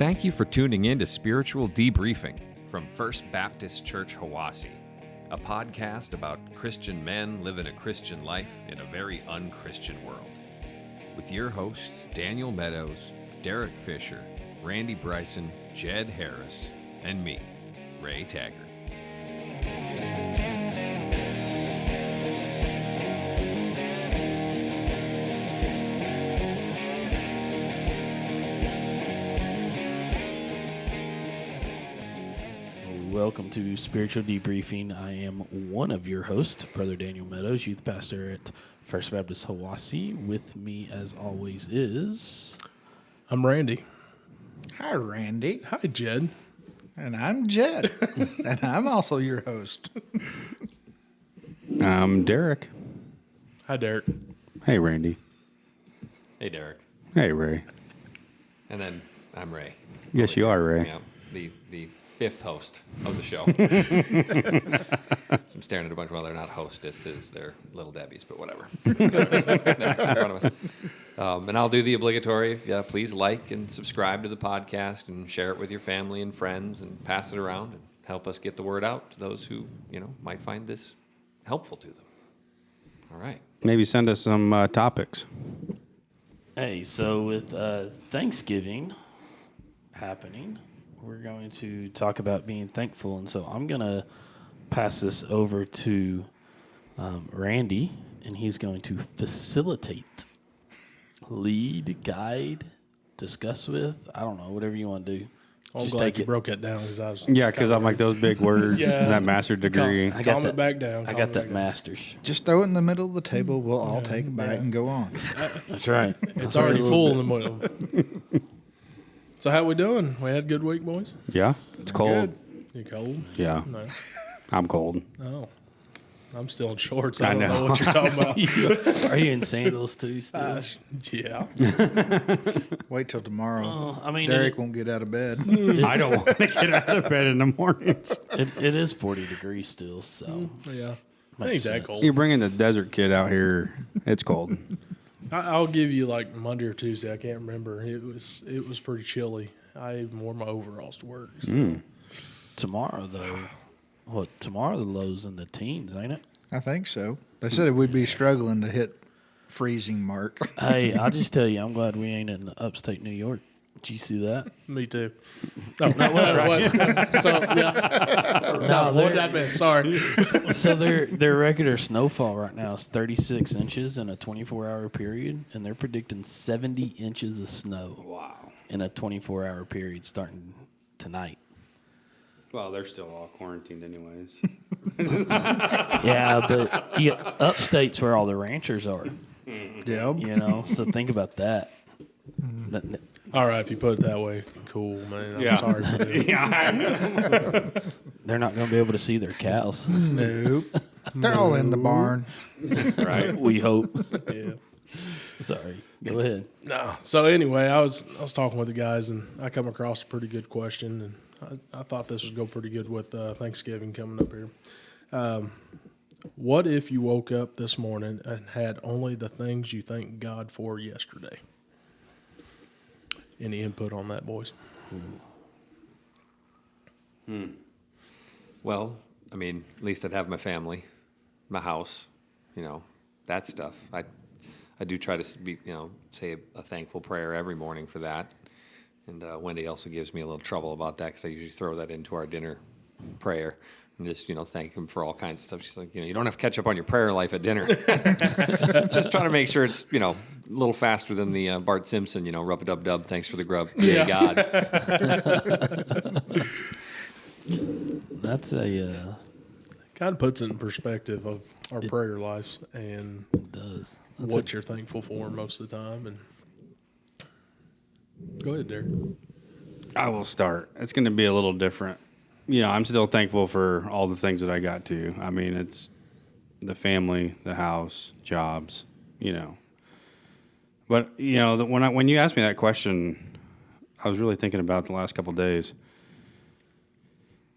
Thank you for tuning in to Spiritual Debriefing from First Baptist Church, Hiwassee, a podcast about Christian men living a Christian life in a very unchristian world. With your hosts, Daniel Meadows, Derek Fisher, Randy Bryson, Jed Harris, and me, Ray Taggart. Welcome to Spiritual Debriefing. I am one of your hosts, Brother Daniel Meadows, youth pastor at First Baptist Hiwassee. With me, as always, is... I'm Randy. Hi, Randy. Hi, Jed. And I'm Jed. And I'm also your host. I'm Derek. Hi, Derek. Hey, Randy. Hey, Derek. Hey, Ray. And then I'm Ray. Yes, you are, Ray. Yeah, the fifth host of the show. So I'm staring at a bunch of, well, they're not hostesses, they're little Debbies, but whatever. Snacks in front of us. And I'll do the obligatory. Yeah, please like and subscribe to the podcast and share it with your family and friends and pass it around and help us get the word out to those who, might find this helpful to them. All right. Maybe send us some topics. Hey, so with Thanksgiving happening, we're going to talk about being thankful. And so I'm going to pass this over to Randy, and he's going to facilitate, lead, guide, discuss with, I don't know, whatever you want to do. I'm Just glad take you it. broke that down because I was. Yeah, because I'm like those big words, Yeah. that master's degree. I got Calm that it back down. I calm got it that back down. master's. Just throw it in the middle of the table. We'll all take a bite and go on. That's right. It's already full in the middle. So how we doing? We had a good week, boys? Yeah, it's cold. Good. You cold? Yeah, No. I'm cold. Oh. I'm still in shorts. I I don't know know. what you're talking about. Are you in sandals too still? Yeah. Wait till tomorrow. Oh, I mean, Derek won't get out of bed. I don't want to get out of bed in the mornings. it is 40 degrees still, so Yeah. Ain't Makes that sense. cold. You're bringing the desert kid out here. It's cold. I'll give you like Monday or Tuesday. I can't remember. It was pretty chilly. I even wore my overalls to work. So. tomorrow though, tomorrow the low's in the teens, ain't it? I think so. They said we'd be struggling to hit freezing mark. Hey, I'll just tell you, I'm glad we ain't in upstate New York. Did you see that? Me too. Oh, no, what? So, yeah. No, what did I miss? Sorry. So their record of snowfall right now is 36 inches in a 24-hour period, and they're predicting 70 inches of snow. Wow. In a 24-hour period starting tonight. Well, they're still all quarantined anyways. Yeah, but upstate's where all the ranchers are. Yep. So think about that. All right, if you put it that way, cool, man. I'm sorry for that. Yeah. They're not going to be able to see their cows. Nope. They're all in the barn. Right. We hope. Yeah. Sorry. Go ahead. No. So anyway, I was talking with the guys, and I come across a pretty good question, and I thought this would go pretty good with Thanksgiving coming up here. What if you woke up this morning and had only the things you thanked God for yesterday? Any input on that, boys? Well, I mean, at least I'd have my family, my house, that stuff. I do try to be, say a thankful prayer every morning for that. And Wendy also gives me a little trouble about that because I usually throw that into our dinner prayer and just, thank him for all kinds of stuff. She's like, you don't have to catch up on your prayer life at dinner. Just trying to make sure it's, a little faster than the Bart Simpson, rub-a-dub-dub, thanks for the grub. Yay, God. That's a... Kind of puts it in perspective of our prayer lives and it does. what you're thankful for most of the time. And go ahead, Derek. I will start. It's going to be a little different. I'm still thankful for all the things that I got to. I mean, it's the family, the house, jobs, But, when you asked me that question, I was really thinking about the last couple of days.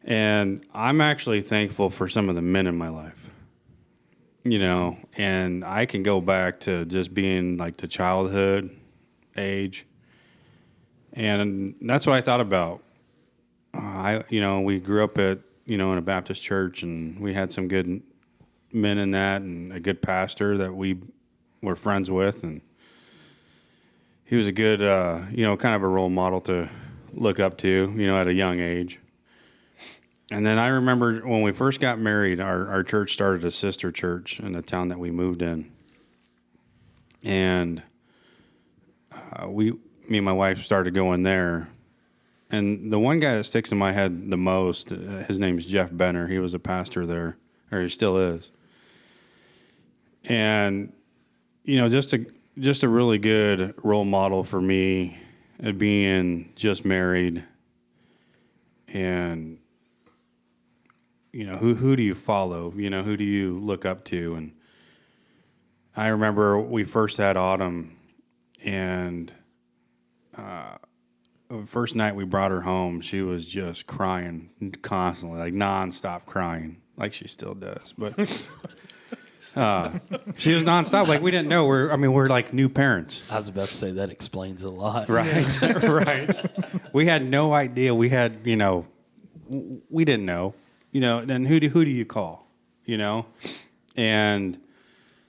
And I'm actually thankful for some of the men in my life. And I can go back to just being like the childhood age And that's what I thought about. We grew up at, in a Baptist church, and we had some good men in that and a good pastor that we were friends with. And he was a good, kind of a role model to look up to, at a young age. And then I remember when we first got married, our church started a sister church in the town that we moved in. And me and my wife started going there. And the one guy that sticks in my head the most, his name's Jeff Benner. He was a pastor there, or he still is. And, just a really good role model for me at being just married. And, who do you follow? Who do you look up to? And I remember we first had Autumn, and the first night we brought her home, she was just crying constantly, like nonstop crying, like she still does. But she was nonstop, like we didn't know. We're like new parents, I was about to say that explains a lot. right? Right. We had no idea. We had, we didn't know. Then who do you call? And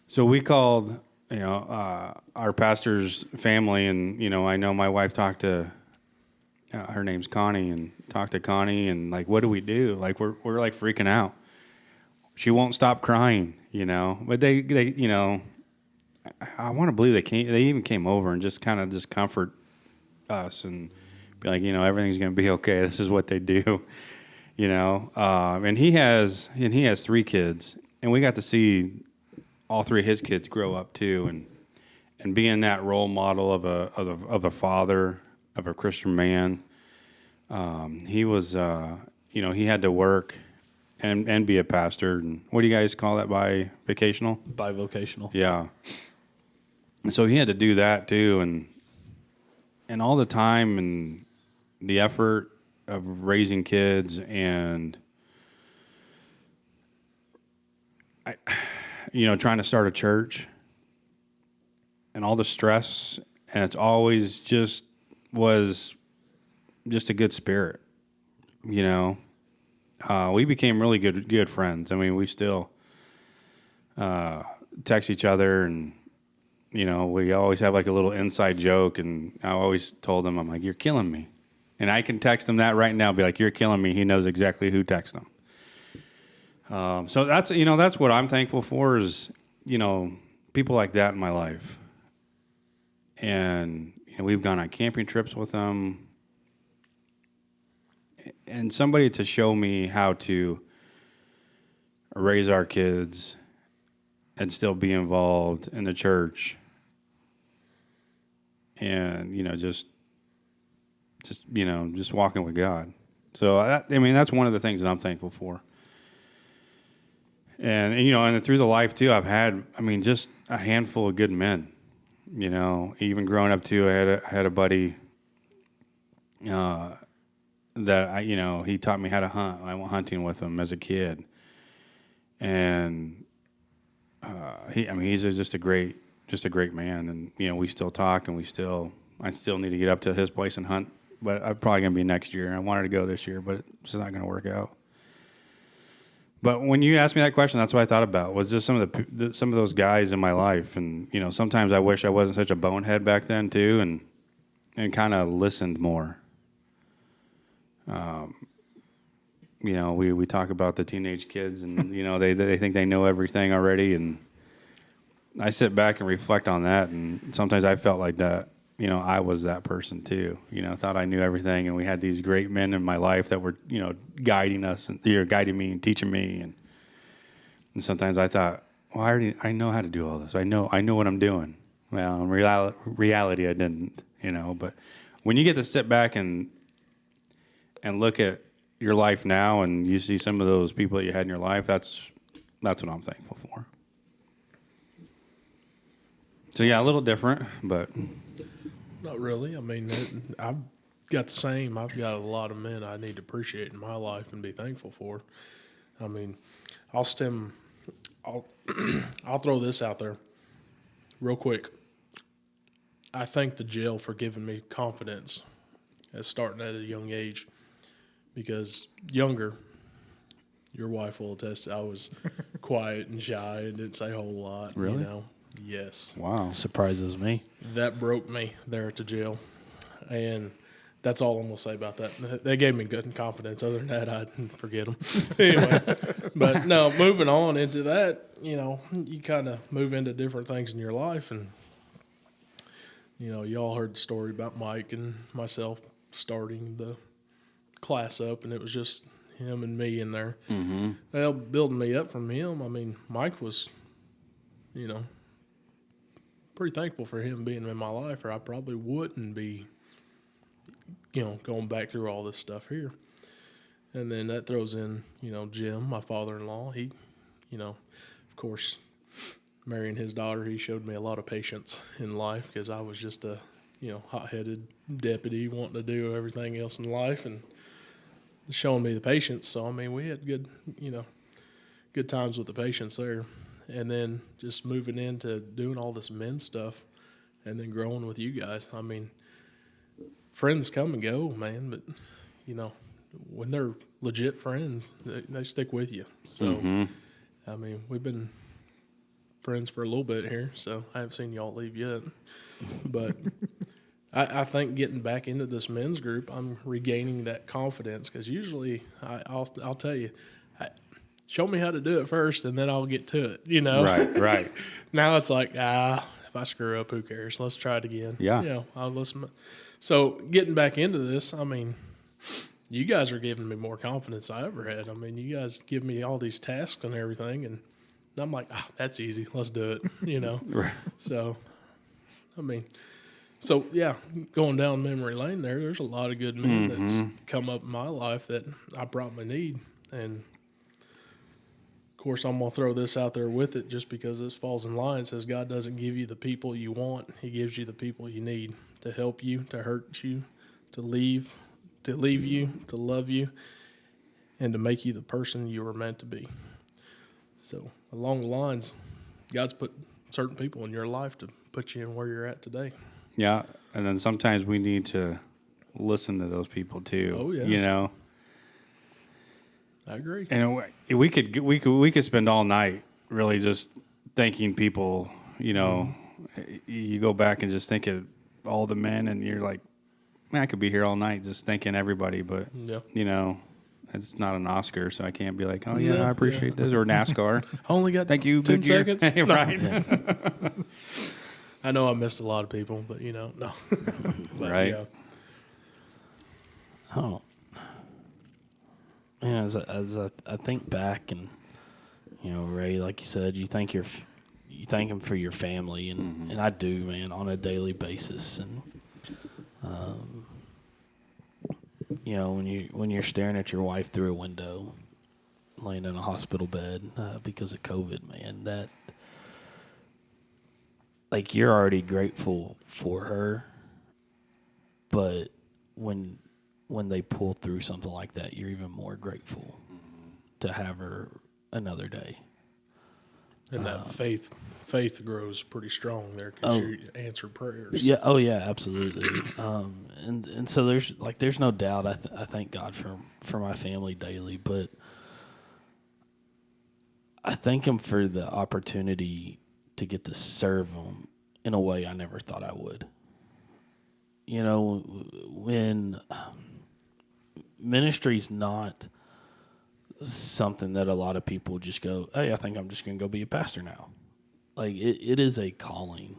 so we called, our pastor's family, and I know my wife talked to. Her name's Connie, and talked to Connie, and like, what do we do? Like, we're like freaking out. She won't stop crying, But they I want to believe they even came over and just kind of just comfort us and be like, everything's gonna be okay. This is what they do, And he has 3 kids, and we got to see all 3 of his kids grow up too, and being that role model of a father, of a Christian man. He was, he had to work and be a pastor. And what do you guys call that? Bivocational? Bivocational. Yeah. And so he had to do that too. And all the time and the effort of raising kids and, trying to start a church and all the stress. And it's always was just a good spirit, we became really good friends. We still text each other, and we always have like a little inside joke. And I always told him, I'm like, you're killing me, and I can text him that right now, be like, you're killing me. He knows exactly who texted him. So that's what I'm thankful for is people like that in my life. And we've gone on camping trips with them, and somebody to show me how to raise our kids and still be involved in the church, and just walking with God. So that's one of the things that I'm thankful for. And and through the life too, I've had just a handful of good men. Even growing up too, I had a buddy that he taught me how to hunt. I went hunting with him as a kid, and he's just a great man. And we still talk, and I still need to get up to his place and hunt, but I'm probably gonna be next year. I wanted to go this year, but it's not gonna work out. But when you asked me that question, that's what I thought about, was just some of those guys in my life. And, sometimes I wish I wasn't such a bonehead back then too, and kind of listened more. We talk about the teenage kids, and, they think they know everything already. And I sit back and reflect on that. And sometimes I felt like that, I was that person too, thought I knew everything. And we had these great men in my life that were, guiding us, and guiding me and teaching me. And sometimes I thought, well, I know how to do all this. I know what I'm doing. Well, in reality, I didn't, but when you get to sit back and look at your life now, and you see some of those people that you had in your life, that's what I'm thankful for. So yeah, a little different, but Not really. I've got the same. I've got a lot of men I need to appreciate in my life and be thankful for. I'll throw this out there real quick. I thank the jail for giving me confidence as starting at a young age, because younger, your wife will attest, I was quiet and shy and didn't say a whole lot. Really? You know? Yes. Wow. Surprises me. That broke me there at the jail. And that's all I'm going to say about that. They gave me good confidence. Other than that, I forget them. Anyway, but no, moving on into that, you know, you kind of move into different things in your life. And, you know, you all heard the story about Mike and myself starting the class up, and it was just him and me in there. Mm-hmm. Well, building me up from him, I mean, Mike was, you know, pretty thankful for him being in my life, or I probably wouldn't be, you know, going back through all this stuff here. And then that throws in, you know, Jim, my father-in-law. He, you know, of course, marrying his daughter, he showed me a lot of patience in life, because I was just a, you know, hot-headed deputy wanting to do everything else in life, and showing me the patience. So, I mean, we had good, you know, good times with the patience there. And then just moving into doing all this men's stuff and then growing with you guys. I mean, friends come and go, man, but, you know, when they're legit friends, they stick with you. So, I mean, we've been friends for a little bit here, so I haven't seen y'all leave yet. But I think getting back into this men's group, I'm regaining that confidence, because usually I'll tell you, show me how to do it first, and then I'll get to it, you know? Right. Now it's like, if I screw up, who cares? Let's try it again. Yeah. You know, I'll listen. So getting back into this, I mean, you guys are giving me more confidence than I ever had. I mean, you guys give me all these tasks and everything, and I'm like, that's easy. Let's do it, you know? Right. So, I mean, so yeah, going down memory lane there's a lot of good men that's come up in my life that I probably need. And of course, I'm going to throw this out there with it, just because this falls in line. It says God doesn't give you the people you want. He gives you the people you need to help you, to hurt you, to leave you, to love you, and to make you the person you were meant to be. So along the lines, God's put certain people in your life to put you in where you're at today. Yeah, and then sometimes we need to listen to those people too. Oh, yeah. You know, I agree. and we could spend all night really just thanking people. You know, you go back and just think of all the men, and you're like, man, I could be here all night just thanking everybody. But Yeah. you know, it's not an Oscar, so I can't be like, oh yeah, No, I appreciate this, or NASCAR. I only got Thank you, 10 Goodyear. seconds. Right. I know I missed a lot of people, but you know, no. But, Right. yeah. Oh, man, as I think back, and you know, Ray, like you said, you thank him for your family, and I do, man, on a daily basis. And you know, when you're staring at your wife through a window, laying in a hospital bed because of COVID, man, that, like, you're already grateful for her, but when they pull through something like that, you're even more grateful to have her another day. And that faith grows pretty strong there, because you answer prayers. Yeah. Oh, yeah. Absolutely. And so there's no doubt. I thank God for my family daily, but I thank Him for the opportunity to get to serve Him in a way I never thought I would. You know, when ministry's not something that a lot of people just go, hey, I think I'm just going to go be a pastor now. Like, it is a calling.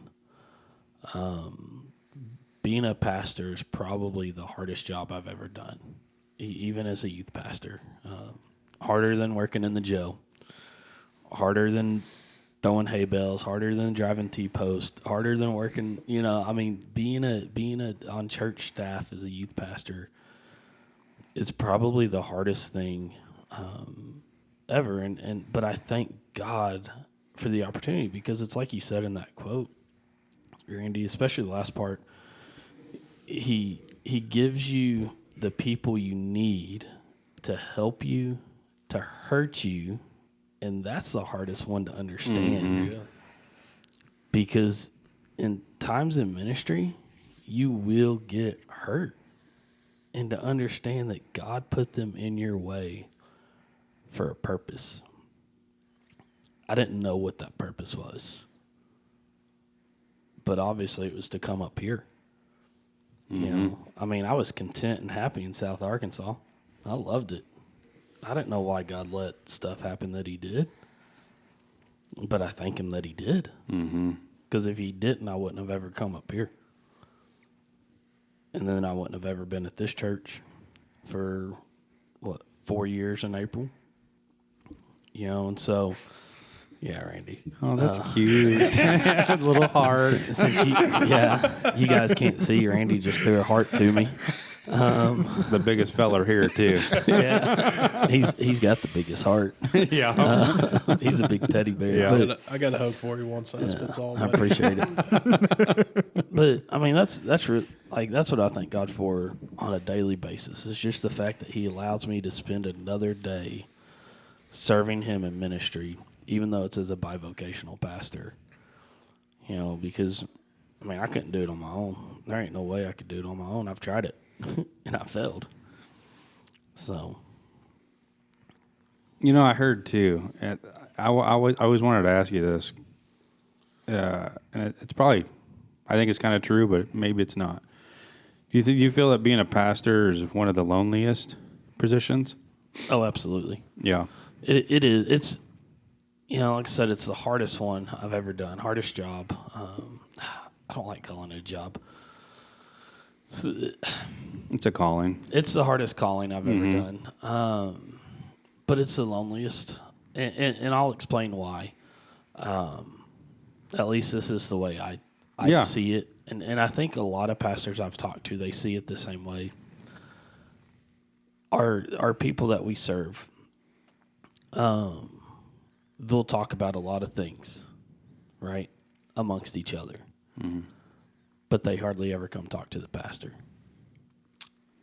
Being a pastor is probably the hardest job I've ever done, even as a youth pastor. Harder than working in the jail, harder than throwing hay bales, harder than driving T-post, harder than working, you know, I mean, being on church staff as a youth pastor is probably the hardest thing ever. But I thank God for the opportunity, because it's like you said in that quote, Randy, especially the last part, he gives you the people you need to help you, to hurt you, and that's the hardest one to understand. Yeah. Because in times in ministry, you will get hurt. and to understand that God put them in your way for a purpose. I didn't know what that purpose was, but obviously it was to come up here. You know, I mean, I was content and happy in South Arkansas. I loved it. I didn't know why God let stuff happen that he did, but I thank him that he did. Because if he didn't, I wouldn't have ever come up here. And then I wouldn't have ever been at this church for, 4 years in April? You know, and so, yeah, Randy. Oh, that's cute. A little heart. Since you guys can't see, Randy just threw a heart to me. The biggest feller here too. Yeah, he's got the biggest heart. Yeah. He's a big teddy bear. Yeah. But I got a hug for you. One size fits all. I buddy. appreciate it. But I mean, that's what I thank God for on a daily basis. It's just the fact that he allows me to spend another day serving him in ministry, even though it's as a bivocational pastor. You know, because I mean, I couldn't do it on my own. There ain't no way I could do it on my own. I've tried it, and I failed. So, You know, I heard too. And I always wanted to ask you this, and it's probably, I think it's kind of true, but maybe it's not. Do you feel that being a pastor is one of the loneliest positions? oh, absolutely. Yeah. It is. It's, you know, like I said, it's the hardest one I've ever done. Hardest job. I don't like calling it a job. It's a calling. It's the hardest calling I've ever done. But it's the loneliest. And I'll explain why. At least this is the way I Yeah. see it. And I think a lot of pastors I've talked to, they see it the same way. Our people that we serve, they'll talk about a lot of things, right, amongst each other. But they hardly ever come talk to the pastor.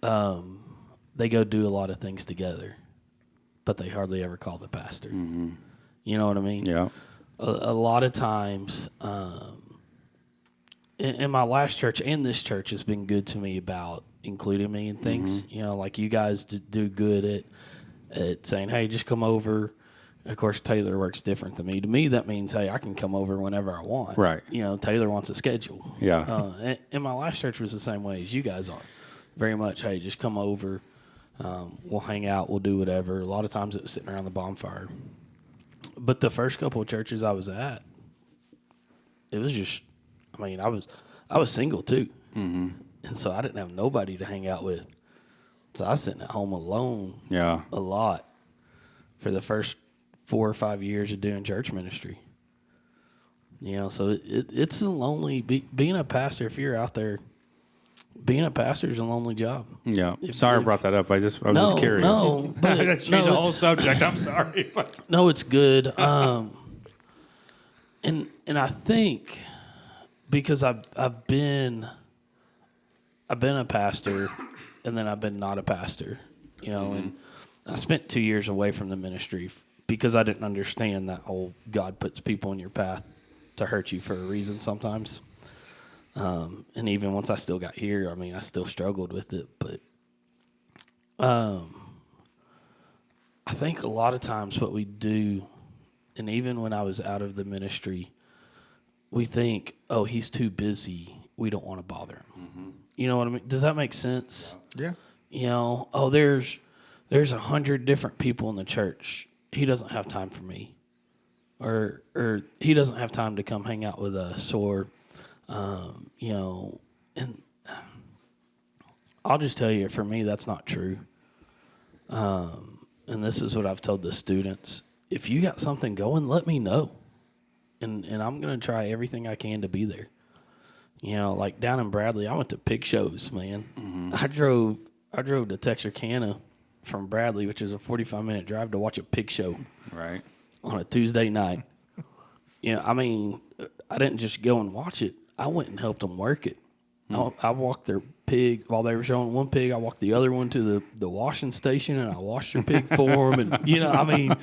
They go do a lot of things together, but they hardly ever call the pastor. You know what I mean? Yeah. A lot of times, in my last church and this church has been good to me about including me in things. You know, like you guys do good at saying, hey, just come over. Of course, Taylor works different than me. To me, that means, hey, I can come over whenever I want. Right. You know, Taylor wants a schedule. Yeah. And my last church was the same way as you guys are. Very much, hey, just come over. We'll hang out. We'll do whatever. A lot of times it was sitting around the bonfire. But the first couple of churches I was at, it was just, I mean, I was single too. And so I didn't have nobody to hang out with. So I was sitting at home alone Yeah. a lot for the first 4 or 5 years of doing church ministry. You know, so it's a lonely, being a pastor, if you're out there, being a pastor is a lonely job. Yeah. Sorry I brought that up. I was just curious. No, but That's no, changed the whole it's- subject. I'm sorry. But No, it's good. And I think because I've been a pastor and then I've been not a pastor, you know, and I spent 2 years away from the ministry because I didn't understand that whole God puts people in your path to hurt you for a reason sometimes. And even once I still got here, I mean, I still struggled with it, but I think a lot of times what we do, and even when I was out of the ministry, we think, oh, he's too busy. We don't want to bother him. You know what I mean? Does that make sense? Yeah. You know, oh, there's 100 different people in the church. He doesn't have time for me. Or he doesn't have time to come hang out with us. Or, you know, and I'll just tell you, for me, that's not true. And this is what I've told the students. If you got something going, let me know. And I'm going to try everything I can to be there. You know, like down in Bradley, I went to pig shows, man. I drove to Texarkana from Bradley, which is a 45-minute drive, to watch a pig show right. on a Tuesday night. You know, I mean, I didn't just go and watch it. I went and helped them work it. I walked their pig while they were showing one pig. I walked the other one to the washing station, and I washed their pig for them. And you know, I mean,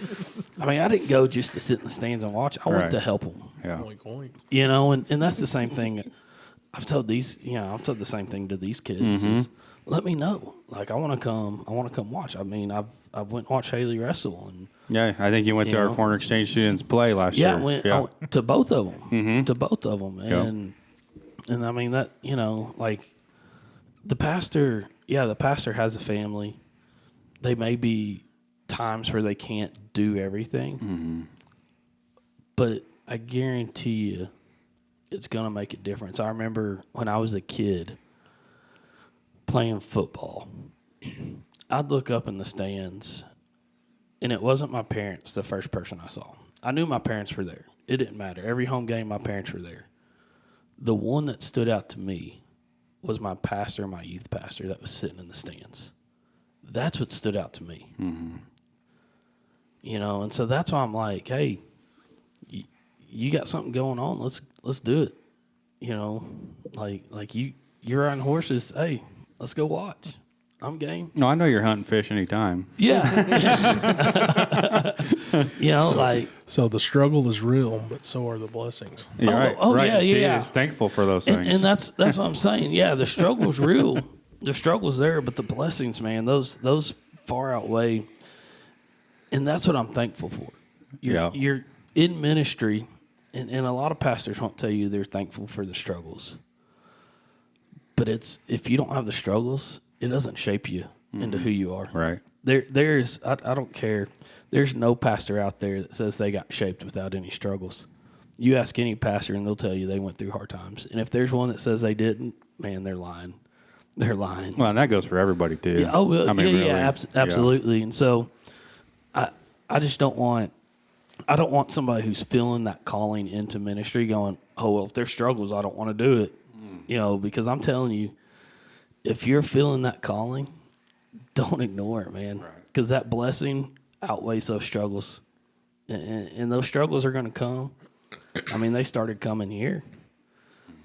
I didn't go just to sit in the stands and watch. I went Right. to help them. Yeah. Oink, oink. You know, and that's the same thing I've told the same thing to these kids. Is, let me know. Like, I want to come watch. I mean, I've went and watched Haley wrestle, and Yeah, I think you went to our foreign exchange students play last yeah, year. I went to both of them, Yep. and I mean that, like the pastor has a family. They may be times where they can't do everything, but I guarantee you, it's gonna make a difference. I remember when I was a kid playing football, I'd look up in the stands, and it wasn't my parents the first person I saw. I knew my parents were there. It didn't matter. Every home game, my parents were there. The one that stood out to me was my pastor, my youth pastor that was sitting in the stands. That's what stood out to me. And so that's why I'm like, hey, you got something going on. Let's do it. Like you're riding horses. Hey, let's go watch. I'm game. No, I know you're hunting fish anytime. Yeah. So the struggle is real, but so are the blessings. You're right. Right. Yeah. He's thankful for those things. And that's what I'm saying. Yeah, the struggle's real. The struggle's there, but the blessings, man, those far outweigh. And that's what I'm thankful for. You're in ministry, and a lot of pastors won't tell you they're thankful for the struggles. But if you don't have the struggles, it doesn't shape you into who you are. Right. I don't care. There's no pastor out there that says they got shaped without any struggles. You ask any pastor, and they'll tell you they went through hard times. And if there's one that says they didn't, man, they're lying. They're lying. Well, and that goes for everybody too. Yeah, oh, well, really, absolutely. And so, I just don't want. I don't want somebody who's feeling that calling into ministry going, oh well, if there's struggles, I don't want to do it. Because I'm telling you, if you're feeling that calling, don't ignore it, man. Because that blessing outweighs those struggles, and those struggles are going to come. I mean, they started coming here,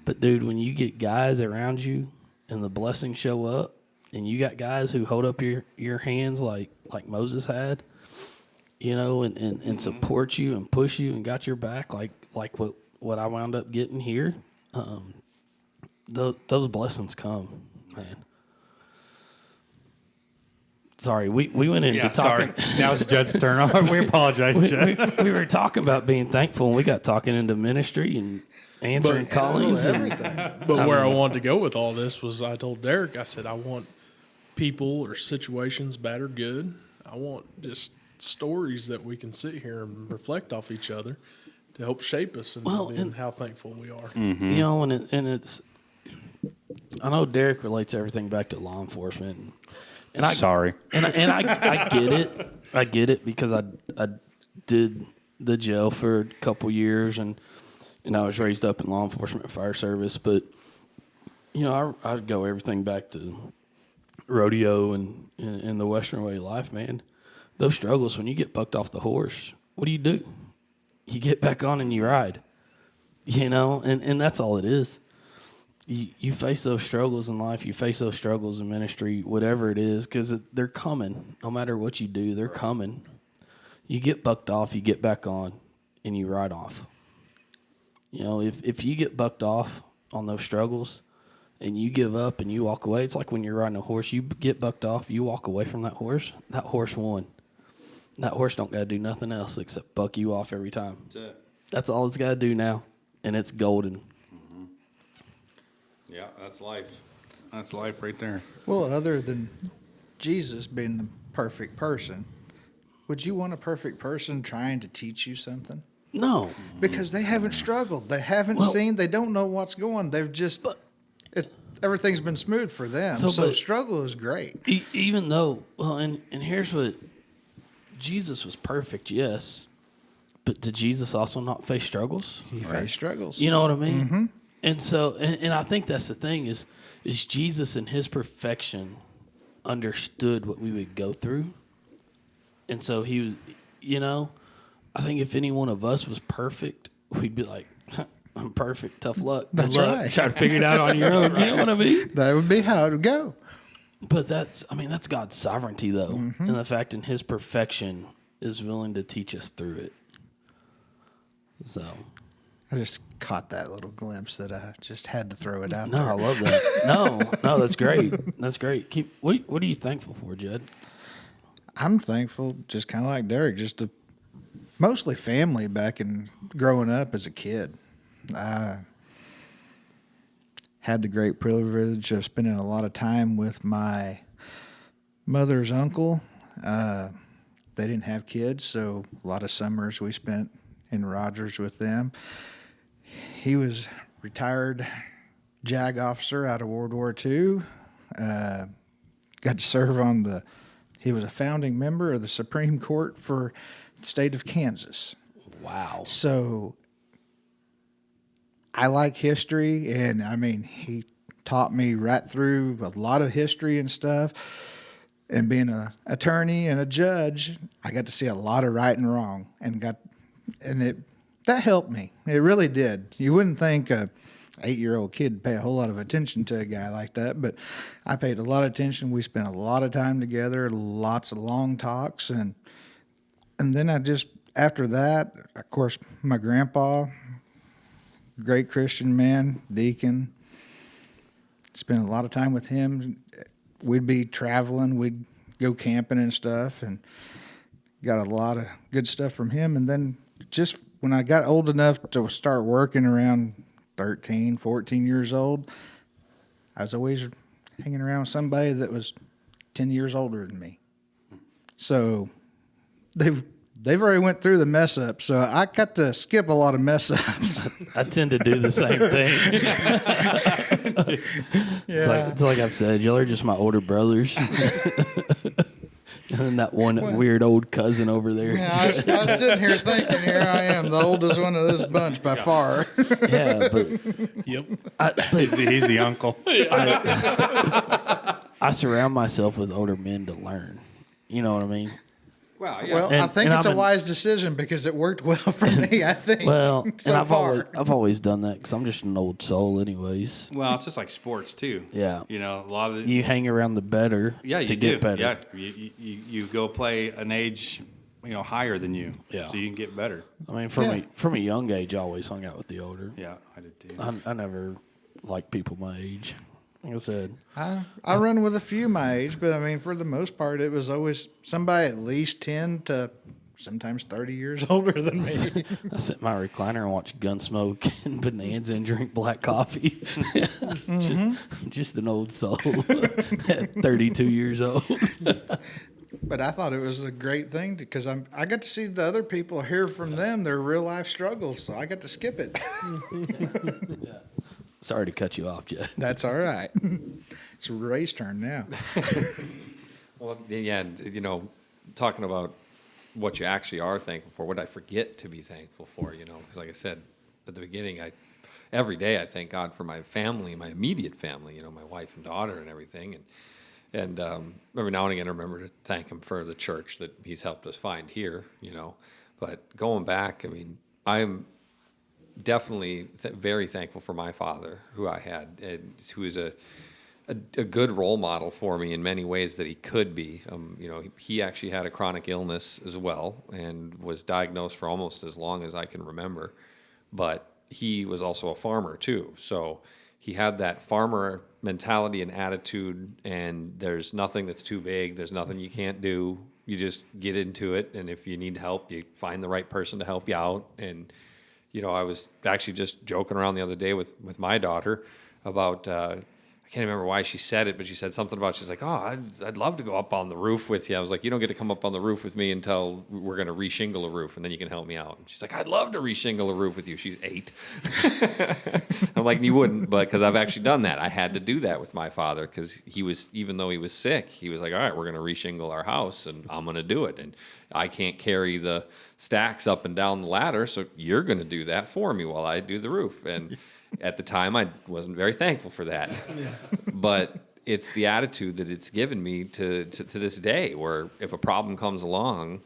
but dude, when you get guys around you and the blessings show up, and you got guys who hold up your hands like Moses had, and support you and push you and got your back like what I wound up getting here, those blessings come, man. Sorry, we went into talking. Sorry. Now it's Judd's turn. We apologize, Judd. we were talking about being thankful, and we got talking into ministry and answering callings. But where I wanted to go with all this was I told Derek, I said, I want people or situations, bad or good. I want just stories that we can sit here and reflect off each other to help shape us and how thankful we are. And it's, I know Derek relates everything back to law enforcement. And I get it. I get it because I did the jail for a couple years and I was raised up in law enforcement and fire service. But, I'd go everything back to rodeo and the Western way of life, man. Those struggles, when you get bucked off the horse, what do? You get back on and you ride, and that's all it is. You face those struggles in life, you face those struggles in ministry, whatever it is, because they're coming. No matter what you do, they're coming. You get bucked off, you get back on, and you ride off. If you get bucked off on those struggles and you give up and you walk away, it's like when you're riding a horse. You get bucked off, you walk away from that horse won. That horse don't got to do nothing else except buck you off every time. That's it. That's all it's got to do now, and it's golden. Yeah, that's life. That's life right there. Well, other than Jesus being the perfect person, would you want a perfect person trying to teach you something? No. Because they haven't struggled. They haven't seen. They don't know what's going. They've just, everything's been smooth for them. So struggle is great. Even though, and here's what, Jesus was perfect, yes. But did Jesus also not face struggles? He faced struggles. You know what I mean? Mm-hmm. And so, and I think that's the thing is Jesus in his perfection understood what we would go through. And so he was, I think if any one of us was perfect, we'd be like, I'm perfect, tough luck. That's luck. right. Try to figure it out on your own. You know what I mean? That would be how it would go. But that's God's sovereignty, though. Mm-hmm. And the fact in his perfection is willing to teach us through it. So. I just caught that little glimpse that I just had to throw it out No, I there. love that. No, that's great. That's great. What are you thankful for, Judd? I'm thankful, just kind of like Derek, just to mostly family back in growing up as a kid. I had the great privilege of spending a lot of time with my mother's uncle. They didn't have kids, so a lot of summers we spent in Rogers with them. He was retired JAG officer out of World War II. Got to serve on he was a founding member of the Supreme Court for the state of Kansas. Wow. So I like history, and I mean, he taught me right through a lot of history and stuff. And being an attorney and a judge, I got to see a lot of right and wrong, that helped me. It really did. You wouldn't think a 8-year-old kid would pay a whole lot of attention to a guy like that, but I paid a lot of attention. We spent a lot of time together, lots of long talks, and then after that, of course, my grandpa, great Christian man, deacon, spent a lot of time with him. We'd be traveling, we'd go camping and stuff, and got a lot of good stuff from him. And then just when I got old enough to start working around 13, 14 years old, I was always hanging around with somebody that was 10 years older than me. So they've already went through the mess up, so I got to skip a lot of mess ups. I tend to do the same thing. It's like I've said, y'all are just my older brothers. And then that one weird old cousin over there. Yeah, I was sitting here thinking, here I am, the oldest one of this bunch by far. Yeah, but Yep. He's the uncle. I surround myself with older men to learn. You know what I mean? Well, yeah. Well, I And- think and it's I've a been- wise decision because it worked well for me, I think. Well, so and I've far. always done that because I'm just an old soul, anyways. Well, it's just like sports too. Yeah. You know, a lot of the, You hang around the better yeah, you to do. get better. Yeah, you go play an age, higher than you. Yeah. So you can get better. I mean, from a young age, I always hung out with the older. Yeah, I did too. I never liked people my age. Like I said, I run with a few my age, but I mean, for the most part, it was always somebody at least 10 to sometimes 30 years older than me. I sit in my recliner and watch Gunsmoke and Bonanza and drink black coffee. just an old soul at 32 years old. But I thought it was a great thing because I got to see the other people, hear from them, their real life struggles, so I got to skip it. Sorry to cut you off, Jed. That's all right. It's Ray's turn now. Well, yeah, talking about what you actually are thankful for, what I forget to be thankful for, because like I said at the beginning, every day I thank God for my family, my immediate family, my wife and daughter and everything. And every now and again I remember to thank him for the church that he's helped us find here, But going back, I mean, I'm definitely very thankful for my father, who I had, who is a good role model for me in many ways that he could be. He actually had a chronic illness as well and was diagnosed for almost as long as I can remember. But he was also a farmer too. So he had that farmer mentality and attitude, and there's nothing that's too big. There's nothing you can't do. You just get into it. And if you need help, you find the right person to help you out. And, I was actually just joking around the other day with my daughter about, I can't remember why she said it, but she said something about, she's like, oh, I'd love to go up on the roof with you. I was like, you don't get to come up on the roof with me until we're going to reshingle a roof, and then you can help me out. And she's like, I'd love to reshingle a roof with you. She's 8. I'm like, you wouldn't, but because I've actually done that. I had to do that with my father because even though he was sick, he was like, all right, we're going to reshingle our house, and I'm going to do it. And I can't carry the stacks up and down the ladder, so you're going to do that for me while I do the roof. And at the time, I wasn't very thankful for that. But it's the attitude that it's given me to this day, where if a problem comes along,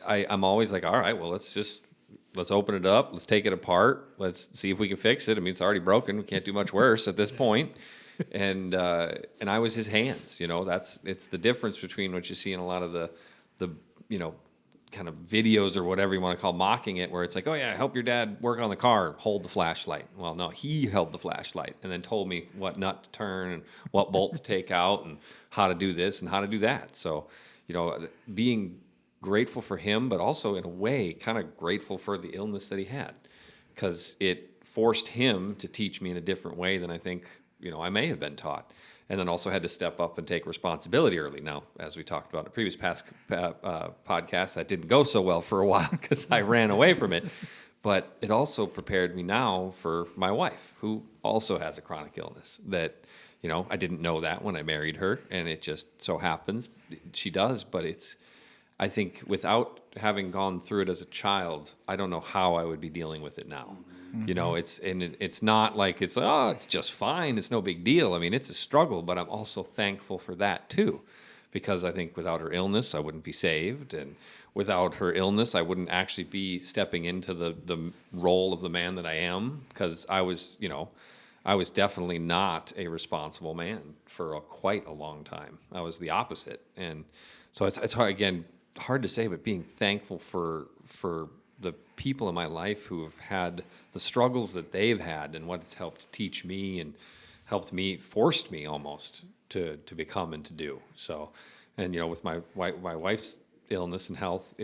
I'm always like, all right, well, let's open it up. Let's take it apart. Let's see if we can fix it. I mean, it's already broken. We can't do much worse at this point. And I was his hands, it's the difference between what you see in a lot of the kind of videos or whatever you want to call mocking it, where it's like, oh yeah, help your dad work on the car, hold the flashlight. Well, no, he held the flashlight and then told me what nut to turn and what bolt to take out and how to do this and how to do that. So, being grateful for him, but also in a way kind of grateful for the illness that he had, because it forced him to teach me in a different way than I think, I may have been taught. And then also had to step up and take responsibility early. Now, as we talked about in a previous podcast, that didn't go so well for a while because I ran away from it. But it also prepared me now for my wife, who also has a chronic illness that, I didn't know that when I married her, and it just so happens she does. But I think without having gone through it as a child, I don't know how I would be dealing with it now. It's not like it's just fine. It's no big deal. I mean, it's a struggle, but I'm also thankful for that too, because I think without her illness, I wouldn't be saved, and without her illness, I wouldn't actually be stepping into the role of the man that I am, because I was definitely not a responsible man for quite a long time. I was the opposite, and so it's hard to say, but being thankful for the people in my life who have had the struggles that they've had, and what it's helped teach me and forced me almost to become and to do. So, and with my wife's illness and health,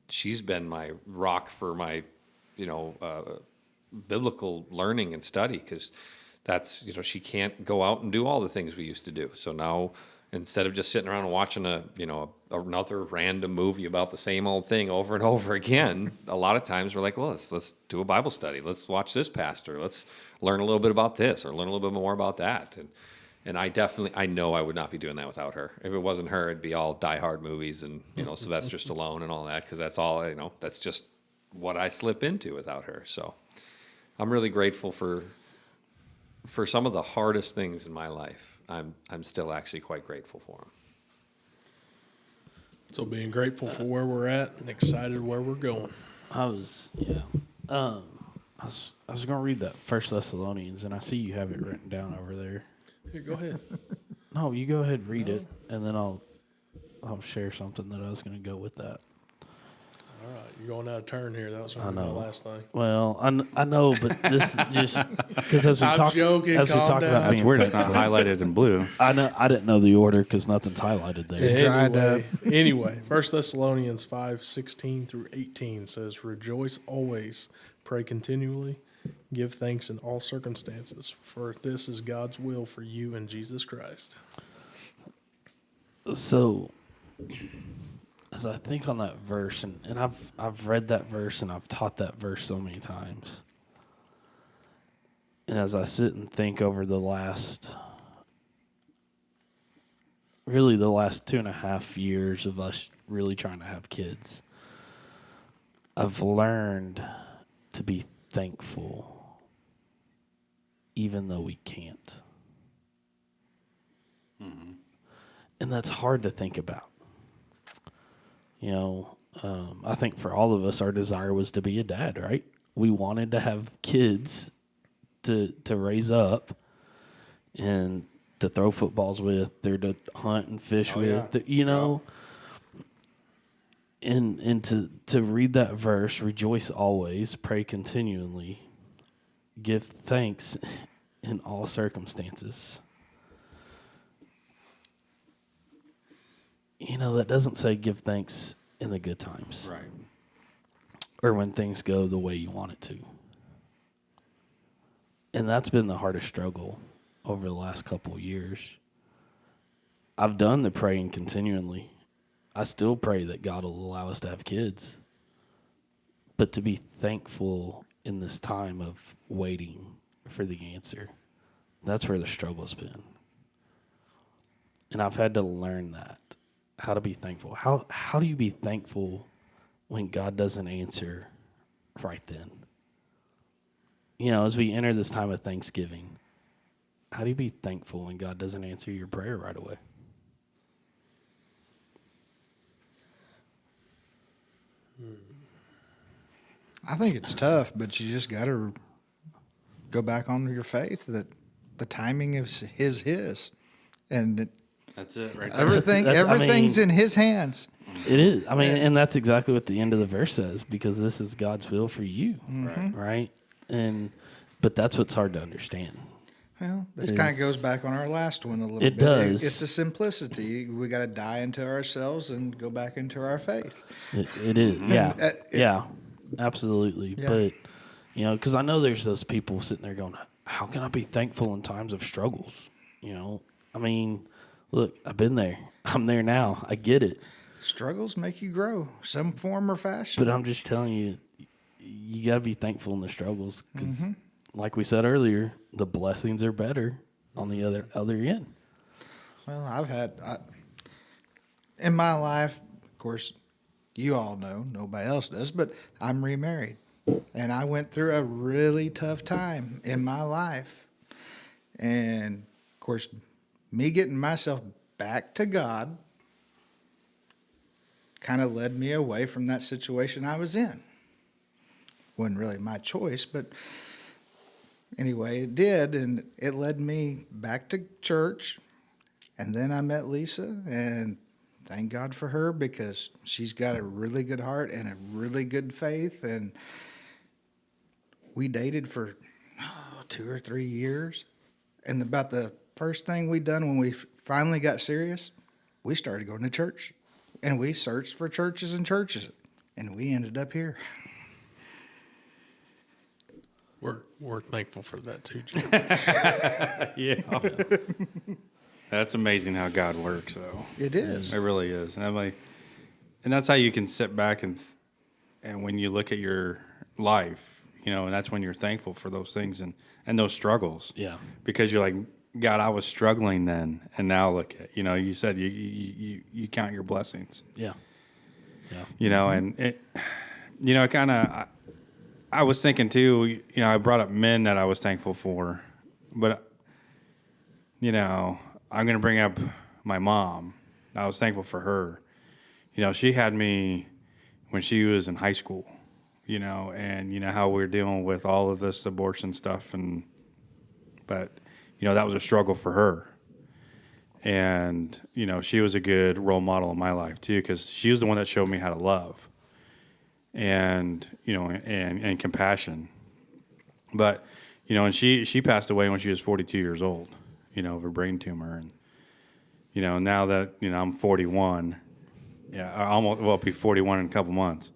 she's been my rock for my, biblical learning and study, because that's, she can't go out and do all the things we used to do. So now, instead of just sitting around and watching another random movie about the same old thing over and over again, a lot of times we're like, well, let's do a Bible study. Let's watch this pastor. Let's learn a little bit about this, or learn a little bit more about that. And I know I would not be doing that without her. If it wasn't her, it'd be all Die Hard movies and, Sylvester Stallone and all that, because that's all, that's just what I slip into without her. So I'm really grateful for some of the hardest things in my life. I'm still actually quite grateful for them. So being grateful for where we're at and excited where we're going. I was going to read that First Thessalonians, and I see you have it written down over there. Here, go ahead. No, you go ahead and read it, and then I'll share something that I was going to go with that. All right, you're going out of turn here. That was my last thing. Well, I know, but this just because as we talk about That's being weird. It's not thankful, highlighted in blue. I know I didn't know the order because nothing's highlighted there. It dried up. Anyway, 1 Thessalonians 5:16 through 18 says, "Rejoice always, pray continually, give thanks in all circumstances, for this is God's will for you in Jesus Christ." So, as I think on that verse, and I've read that verse and I've taught that verse so many times, and as I sit and think over the last 2.5 years of us really trying to have kids, I've learned to be thankful even though we can't. Mm-hmm. And that's hard to think about. I think for all of us, our desire was to be a dad, right? We wanted to have kids to raise up and to throw footballs with, or to hunt and fish with, and to read that verse, rejoice always, pray continually, give thanks in all circumstances. That doesn't say give thanks in the good times. Right. Or when things go the way you want it to. And that's been the hardest struggle over the last couple of years. I've done the praying continually. I still pray that God will allow us to have kids. But to be thankful in this time of waiting for the answer, that's where the struggle's been. And I've had to learn that. How to be thankful. How do you be thankful when God doesn't answer right then? As we enter this time of Thanksgiving, how do you be thankful when God doesn't answer your prayer right away? I think it's tough, but you just got to go back on your faith that the timing is his, and That's it, right there. everything's in his hands. It is. I mean, and that's exactly what the end of the verse says, because this is God's will for you, right? But that's what's hard to understand. Well, this kind of goes back on our last one a little It bit. does. It's the simplicity. We got to die into ourselves and go back into our faith. It is, yeah, it's- absolutely. Yeah. But because I know there's those people sitting there going, "How can I be thankful in times of struggles?" I mean, look, I've been there. I'm there now. I get it. Struggles make you grow, some form or fashion. But I'm just telling you, you got to be thankful in the struggles because, like we said earlier, the blessings are better on the other end. Well, in my life, of course, you all know, nobody else does, but I'm remarried. And I went through a really tough time in my life. And, of course, me getting myself back to God kind of led me away from that situation I was in. Wasn't really my choice, but anyway, it did, and it led me back to church. And then I met Lisa, and thank God for her because she's got a really good heart and a really good faith. And we dated for 2 or 3 years. And about the first thing we done when we finally got serious, we started going to church. And we searched for churches and churches. And we ended up here. We're thankful for that too, Jim. Yeah. That's amazing how God works, though. It is. It really is. And I'm like, and that's how you can sit back and when you look at your life, and that's when you're thankful for those things and those struggles. Yeah. Because you're like, God, I was struggling then, and now look at, you said you count your blessings. Yeah. Yeah. And it, kind of, I was thinking too, I brought up men that I was thankful for, but, I'm going to bring up my mom. I was thankful for her. She had me when she was in high school, and how we were dealing with all of this abortion stuff. But that was a struggle for her. And, she was a good role model in my life too, because she was the one that showed me how to love and, and compassion. But, and she passed away when she was 42 years old. Of a brain tumor. And, now that, I'm 41, I'll be 41 in a couple months.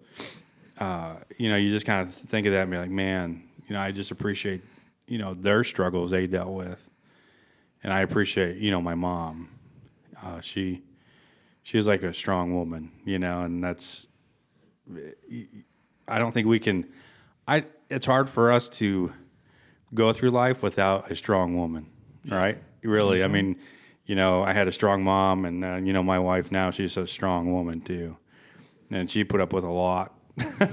You just kind of think of that and be like, man, I just appreciate, their struggles they dealt with. And I appreciate, my mom. She was like a strong woman, and that's, I don't think we can, it's hard for us to go through life without a strong woman. Right? Really. I mean, I had a strong mom and, my wife now, she's a strong woman too. And she put up with a lot.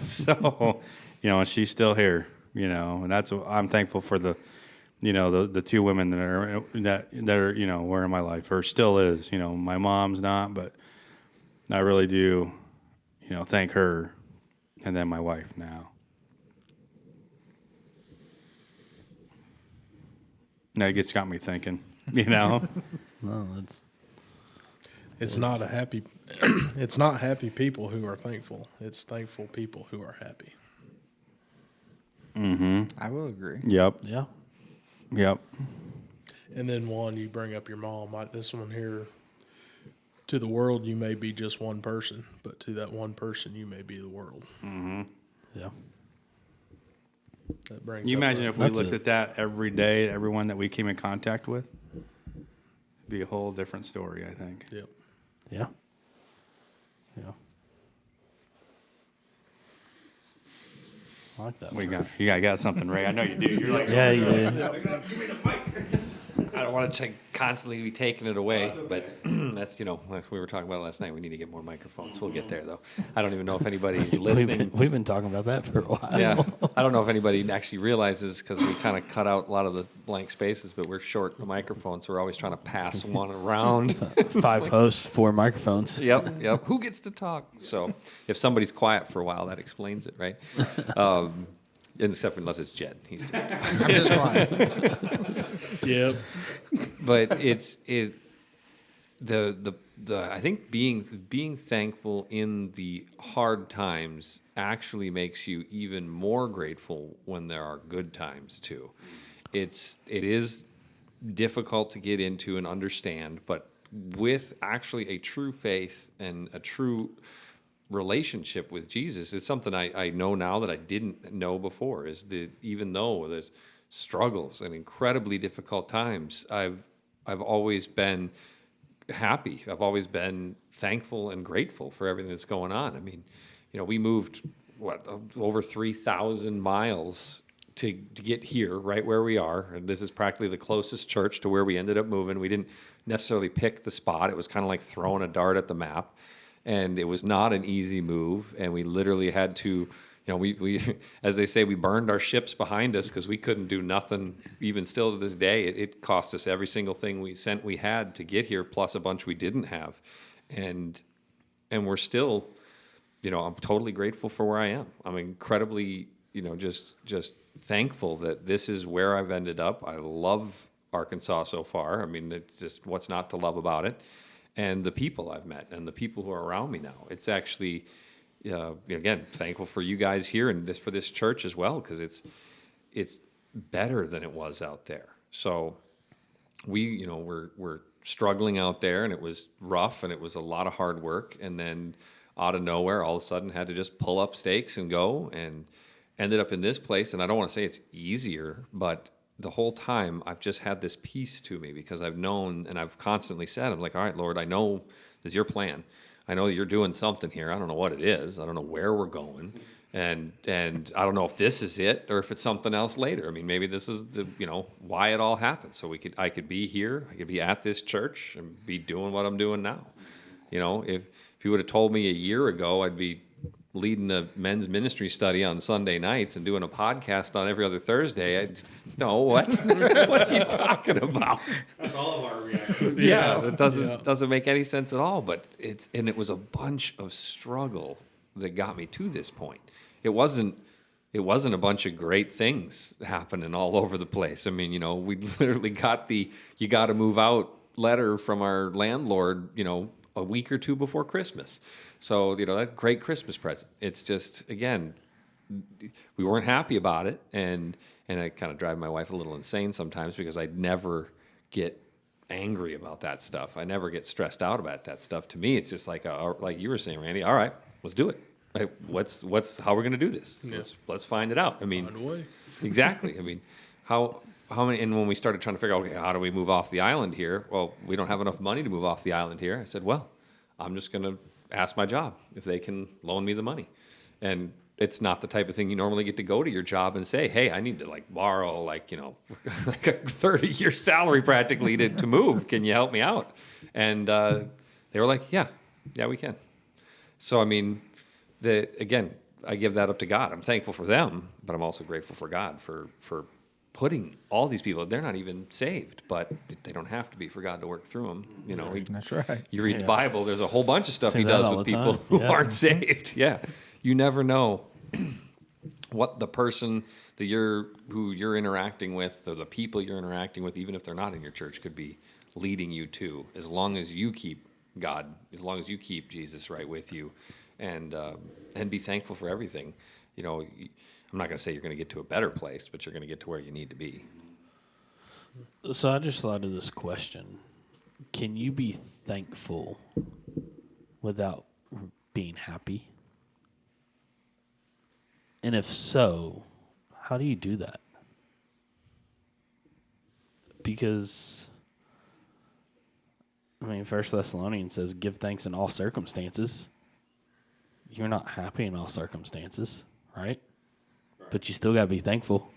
So, and she's still here, and that's, I'm thankful for the, the two women that are, were in my life or still is, my mom's not, but I really do, thank her and then my wife now. Now it got me thinking, No, It's not it's not happy people who are thankful. It's thankful people who are happy. I will agree. Yep. yeah. Yep. And then you bring up your mom. This one here, to the world you may be just one person, but to that one person you may be the world. Yeah. That brings. You up imagine a- if we That's looked it. at that every day, everyone that we came in contact with? It'd be a whole different story, I think. Yep. Yeah. Yeah. I like that. You got something, Ray. I know you do. You're like, Yeah, you did. I don't want to constantly be taking it away, but that's, as we were talking about last night, we need to get more microphones. We'll get there, though. I don't even know if anybody's listening. We've been talking about that for a while. Yeah, I don't know if anybody actually realizes because we kind of cut out a lot of the blank spaces, but we're short the microphones. So we're always trying to pass one around. 5 hosts, 4 microphones. Yep. Who gets to talk? So if somebody's quiet for a while, that explains it, right? Except unless it's Jed. He's just. I'm just quiet. Yep. But I think being thankful in the hard times actually makes you even more grateful when there are good times too. It is difficult to get into and understand, but with actually a true faith and a true relationship with Jesus, it's something I know now that I didn't know before, is that even though there's struggles and incredibly difficult times, I've always been happy. I've always been thankful and grateful for everything that's going on. I mean, we moved over 3,000 miles to get here, right where we are, and this is practically the closest church to where we ended up moving. We didn't necessarily pick the spot. It was kind of like throwing a dart at the map, and it was not an easy move. And we literally had to, we as they say, we burned our ships behind us because we couldn't do nothing. Even still to this day, it cost us every single thing we had to get here, plus a bunch we didn't have, and we're still, I'm totally grateful for where I am. I'm incredibly, just thankful that this is where I've ended up. I love Arkansas so far. I mean, it's just what's not to love about it, and the people I've met and the people who are around me now. It's actually, again, thankful for you guys here and for this church as well, because it's better than it was out there. So we're struggling out there, and it was rough, and it was a lot of hard work, and then out of nowhere, all of a sudden, had to just pull up stakes and go, and ended up in this place. And I don't want to say it's easier, but the whole time I've just had this peace to me, because I've known, and I've constantly said, I'm like, all right, Lord, I know this is your plan. I know that you're doing something here. I don't know what it is. I don't know where we're going. And I don't know if this is it or if it's something else later. I mean, maybe this is why it all happened. So I could be here. I could be at this church and be doing what I'm doing now. If you would have told me a year ago I'd be leading a men's ministry study on Sunday nights and doing a podcast on every other Thursday, no, what? What are you talking about? That's all of our reaction. Yeah, it doesn't make any sense at all. But it was a bunch of struggle that got me to this point. It wasn't a bunch of great things happening all over the place. I mean, we literally got the "you got to move out" letter from our landlord, a week or two before Christmas. So, that's a great Christmas present. It's just, again, we weren't happy about it, and I kind of drive my wife a little insane sometimes, because I never get angry about that stuff. I never get stressed out about that stuff. To me, it's just like you were saying, Randy. All right, let's do it. Like, how we're going to do this? Yeah. Let's find it out. I mean, Find a way. Exactly. I mean, how many? And when we started trying to figure out, okay, how do we move off the island here? Well, we don't have enough money to move off the island here. I said, well, I'm just going to ask my job if they can loan me the money. And it's not the type of thing you normally get to go to your job and say, hey, I need to borrow like a 30-year salary practically to move. Can you help me out? And they were like, yeah, we can. So, I mean, again, I give that up to God. I'm thankful for them, but I'm also grateful for God for putting all these people. They're not even saved, but they don't have to be for God to work through them. That's right. You read the Bible, there's a whole bunch of stuff Say he that does all with the people time. who Yeah. aren't saved. Yeah. You never know what the person who you're interacting with, or the people you're interacting with, even if they're not in your church, could be leading you to, as long as you keep God, as long as you keep Jesus right with you, and be thankful for everything. I'm not going to say you're going to get to a better place, but you're going to get to where you need to be. So I just thought of this question. Can you be thankful without being happy? And if so, how do you do that? Because, I mean, 1 Thessalonians says, give thanks in all circumstances. You're not happy in all circumstances, right? But you still got to be thankful.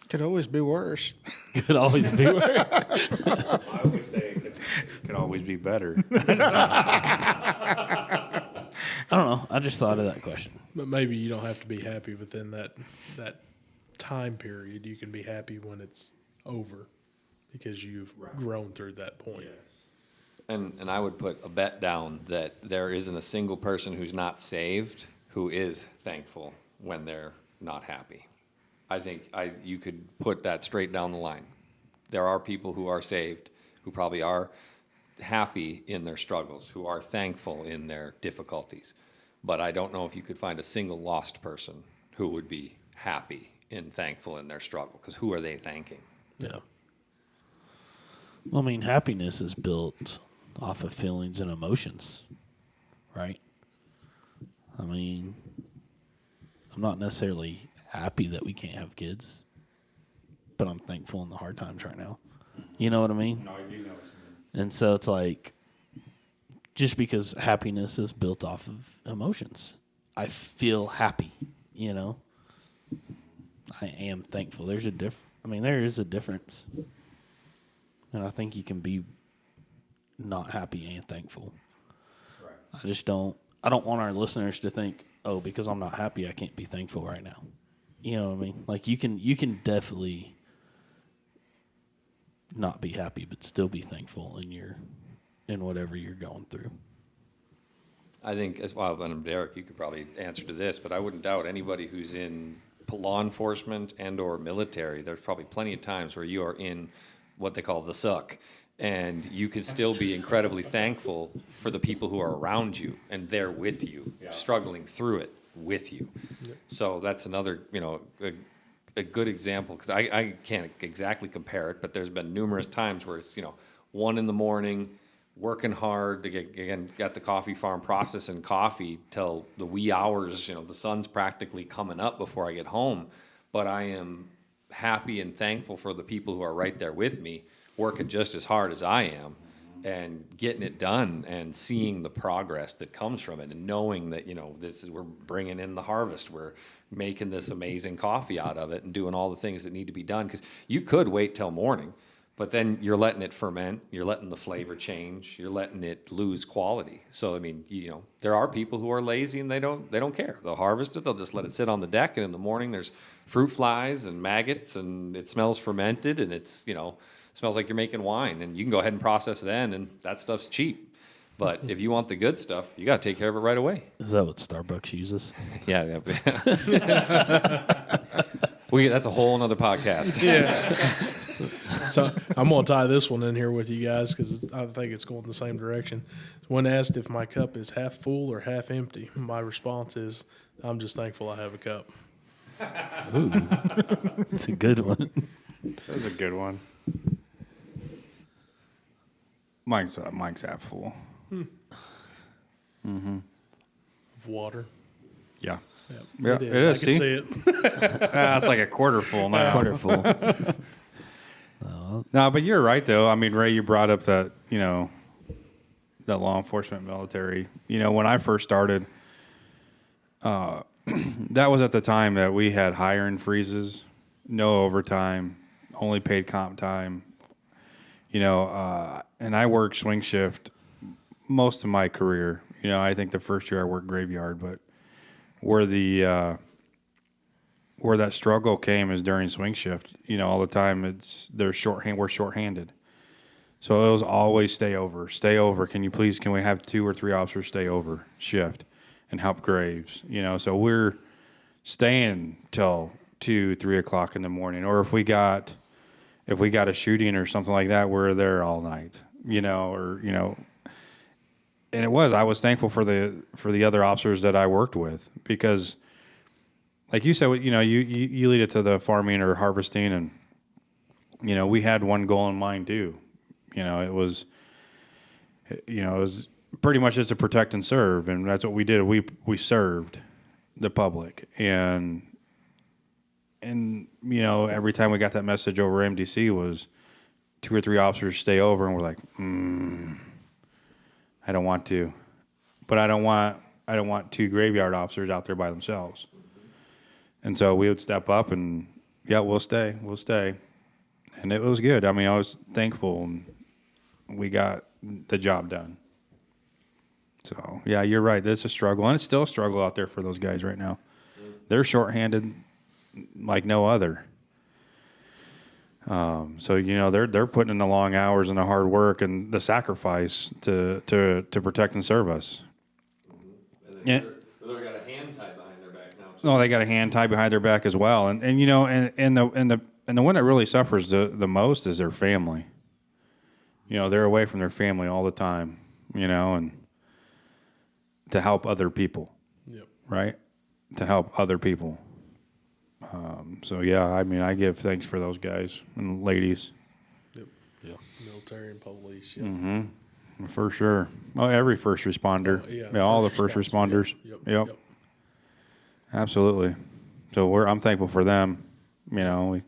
Could always be worse. Could always be worse. I always say it could always be better. I don't know. I just thought of that question. But maybe you don't have to be happy within that time period. You can be happy when it's over, because you've grown through that point. And I would put a bet down that there isn't a single person who's not saved who is thankful when they're not happy. I think you could put that straight down the line. there are people who are saved who probably are happy in their struggles, who are thankful in their difficulties. But I don't know if you could find a single lost person who would be happy and thankful in their struggle, because who are they thanking? Yeah. Well, I mean, happiness is built off of feelings and emotions, right? I mean, I'm not necessarily happy that we can't have kids, but I'm thankful in the hard times right now. You know what I mean? No, I do know what you mean. And so it's like, just because happiness is built off of emotions, I feel happy, you know? I am thankful. There is a difference. And I think you can be not happy and thankful. Right. I don't want our listeners to think, oh, because I'm not happy, I can't be thankful right now. You know what I mean? Like you can definitely not be happy, but still be thankful in whatever you're going through. I think, as well, and Derek, you could probably answer to this, but I wouldn't doubt anybody who's in law enforcement and or military, there's probably plenty of times where you are in what they call the suck, and you can still be incredibly thankful for the people who are around you and they're with you, struggling through it with you. So that's another, a good example, because I can't exactly compare it, but there's been numerous times where it's, 1 a.m, working hard to got the coffee farm processing coffee till the wee hours, the sun's practically coming up before I get home. But I am happy and thankful for the people who are right there with me, working just as hard as I am and getting it done and seeing the progress that comes from it, and knowing that, we're bringing in the harvest. We're making this amazing coffee out of it and doing all the things that need to be done. Because you could wait till morning, but then you're letting it ferment, you're letting the flavor change, you're letting it lose quality. So, I mean, there are people who are lazy and they don't care. They'll harvest it, they'll just let it sit on the deck, and in the morning there's fruit flies and maggots, and it smells fermented, and it's, smells like you're making wine, and you can go ahead and process then, and that stuff's cheap. But if you want the good stuff, you got to take care of it right away. Is that what Starbucks uses? Yeah. That's a whole nother podcast. Yeah. So I'm going to tie this one in here with you guys because I think it's going the same direction. When asked if my cup is half full or half empty, my response is, I'm just thankful I have a cup. Ooh, that's a good one. That was a good one. Mike's half full. Of water. Yeah. Yep. Yeah, It it is. is, I can see? see it. That's like a quarter full now. Quarter full. No, but you're right though. I mean, Ray, you brought up that, that law enforcement military. When I first started, that was at the time that we had hiring freezes, no overtime, only paid comp time. And I worked swing shift most of my career. I think the first year I worked graveyard, but where that struggle came is during swing shift. All the time we're shorthanded. So it was always stay over. Can we have 2 or 3 officers stay over shift and help graves? So we're staying till 2, 3 o'clock in the morning. Or if we got a shooting or something like that, we're there all night, and I was thankful for the other officers that I worked with, because like you said, you lead it to the farming or harvesting, and, we had one goal in mind too. It was pretty much just to protect and serve. And that's what we did. We served the public, and every time we got that message over MDC was 2 or 3 officers stay over, and we're like, I don't want to, but I don't want 2 graveyard officers out there by themselves. And so we would step up and, yeah, we'll stay. And it was good. I mean, I was thankful, and we got the job done. So, yeah, you're right. It's a struggle, and it's still a struggle out there for those guys right now. They're shorthanded like no other. So they're putting in the long hours and the hard work and the sacrifice to protect and serve us. Yeah. They've got a hand tied behind their back now, too. Oh, they got a hand tied behind their back as well, and and the one that really suffers the most is their family. You know, they're away from their family all the time, you know, and to help other people, Yep. right? To help other people. So, yeah, I mean, I give thanks for those guys and ladies. Yep. Yeah. Military and police. Yep. For sure. Oh, every first responder. All the first responders. Yep. Absolutely. So I'm thankful for them. You know,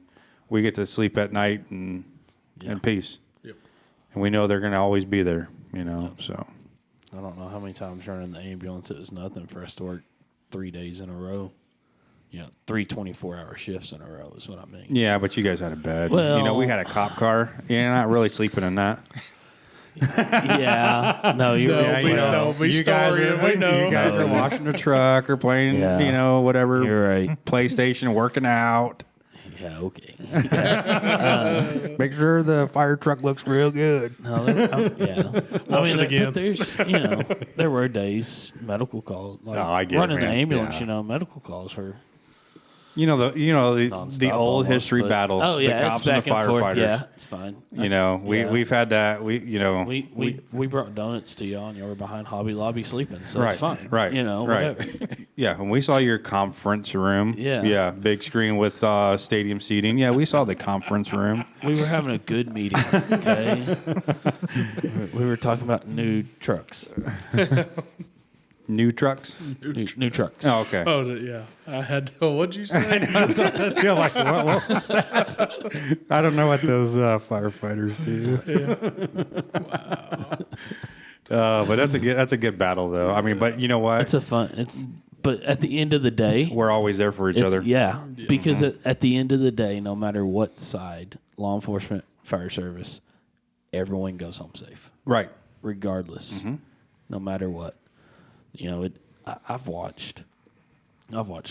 we get to sleep at night in peace. Yep. And we know they're going to always be there, you know, so. I don't know how many times running the ambulance it was nothing for us to work 3 days in a row. You know, 3 24-hour shifts in a row is what I mean. Yeah, but you guys had a bed. Well- you know, we had a cop car. You're not really sleeping in that. Yeah. No, you're No, right. we Well, know. We you guys story are, it. We know. You guys are washing the truck or playing, Yeah. you know, whatever. You're right. PlayStation, working out. Yeah, okay. Make sure the fire truck looks real good. No, yeah. Watch it again. But there's, there were days medical calls. Like I get it, running the man. ambulance, Yeah. medical calls for The nonstop old almost, history but- battle. Oh yeah, the cops it's back and the and forth. firefighters. Yeah, it's fine. You know, Yeah. we've had that. We brought donuts to y'all, and you were behind Hobby Lobby sleeping, so it's fine. Right. Whatever. Yeah, when we saw your conference room. Yeah. Big screen with stadium seating. Yeah, we saw the conference room. We were having a good meeting. Okay, we were talking about new trucks. New trucks. New trucks. Oh, okay. Oh, yeah. I had to. What'd you say? I feel like what was that? I don't know what those firefighters do. But that's a good battle though. I mean, but you know what? But at the end of the day, We're always there for each other. Yeah, because at the end of the day, no matter what side, law enforcement, fire service, everyone goes home safe, Right. regardless, no matter what. I've watched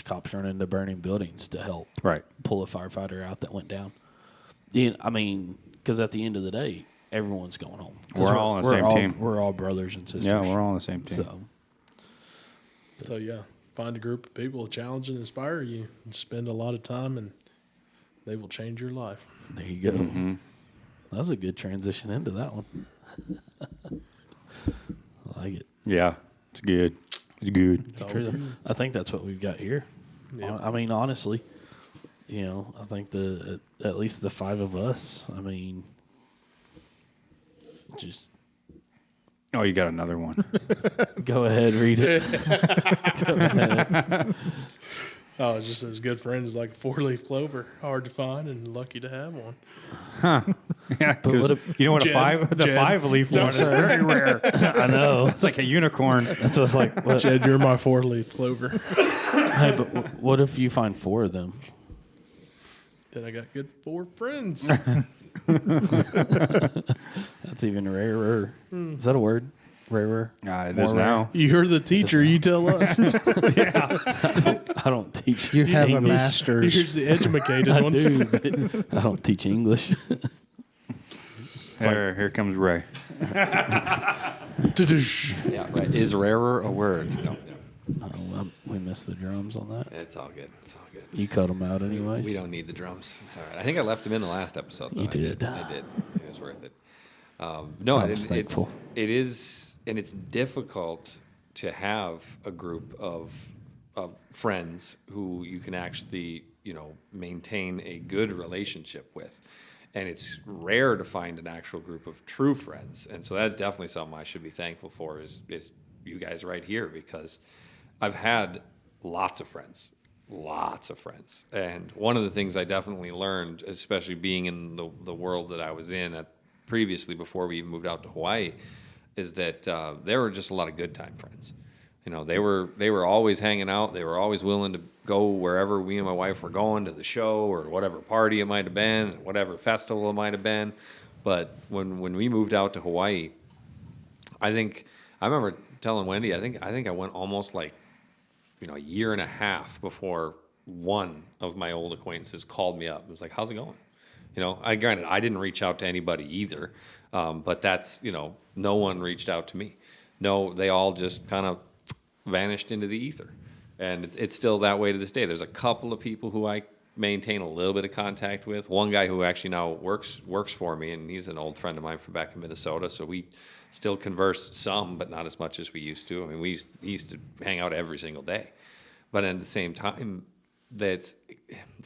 cops run into burning buildings to help Right. pull a firefighter out that went down. I mean, because at the end of the day, everyone's going home. 'Cause We're all on the same team. We're all brothers and sisters. Yeah, we're all on the same team. So So, yeah. Find a group of people who challenge and inspire you and spend a lot of time, and they will change your life. there you go. That was a good transition into that one. I like it. Yeah, it's good. It's good. It's all True. good. I think that's what we've got here. Yeah. I mean, honestly, I think at least the 5 of us. I mean, just Oh, you got another one. go ahead, read it. Oh, it's just as good friends like a 4-leaf clover. Hard to find and lucky to have one. Yeah, what because if- you know what Jed, the Jed. 5-leaf one is very rare. I know. It's like a unicorn. That's what it's like. What, Jed, you're my 4-leaf clover. hey, but what if you find 4 of them? Then I got good 4 friends. That's even rarer. Is that a word? Rarer. It is More now. You're the teacher. You tell us. I don't teach. You have a English. master's. Here's the educated I ones. do, but I don't teach English. Here comes Ray. Yeah, right. Is rarer a word? No, We missed the drums on that. it's all good. It's all good. You cut them out anyways. We don't need the drums. It's all right. I think I left them in the last episode. Though. You did. I did. It was worth it. No, I I was didn't. thankful. It is, and it's difficult to have a group of friends who you can actually, maintain a good relationship with. And it's rare to find an actual group of true friends. And so that's definitely something I should be thankful for is you guys right here, because I've had lots of friends. And one of the things I definitely learned, especially being in the world that I was in previously before we even moved out to Hawaii, is that there were just a lot of good time friends. They were always hanging out. They were always willing to go wherever we and my wife were going, to the show or whatever party it might have been, whatever festival it might have been. But when we moved out to Hawaii, I remember telling Wendy, I think I went almost like, a year and a half before one of my old acquaintances called me up. It was like, how's it going? Granted, I didn't reach out to anybody either, but that's, no one reached out to me. No, they all just kind of vanished into the ether. And it's still that way to this day. There's a couple of people who I maintain a little bit of contact with. One guy who actually now works for me, and he's an old friend of mine from back in Minnesota, so we still converse some, but not as much as we used to. I mean, he used to hang out every single day. But at the same time, it's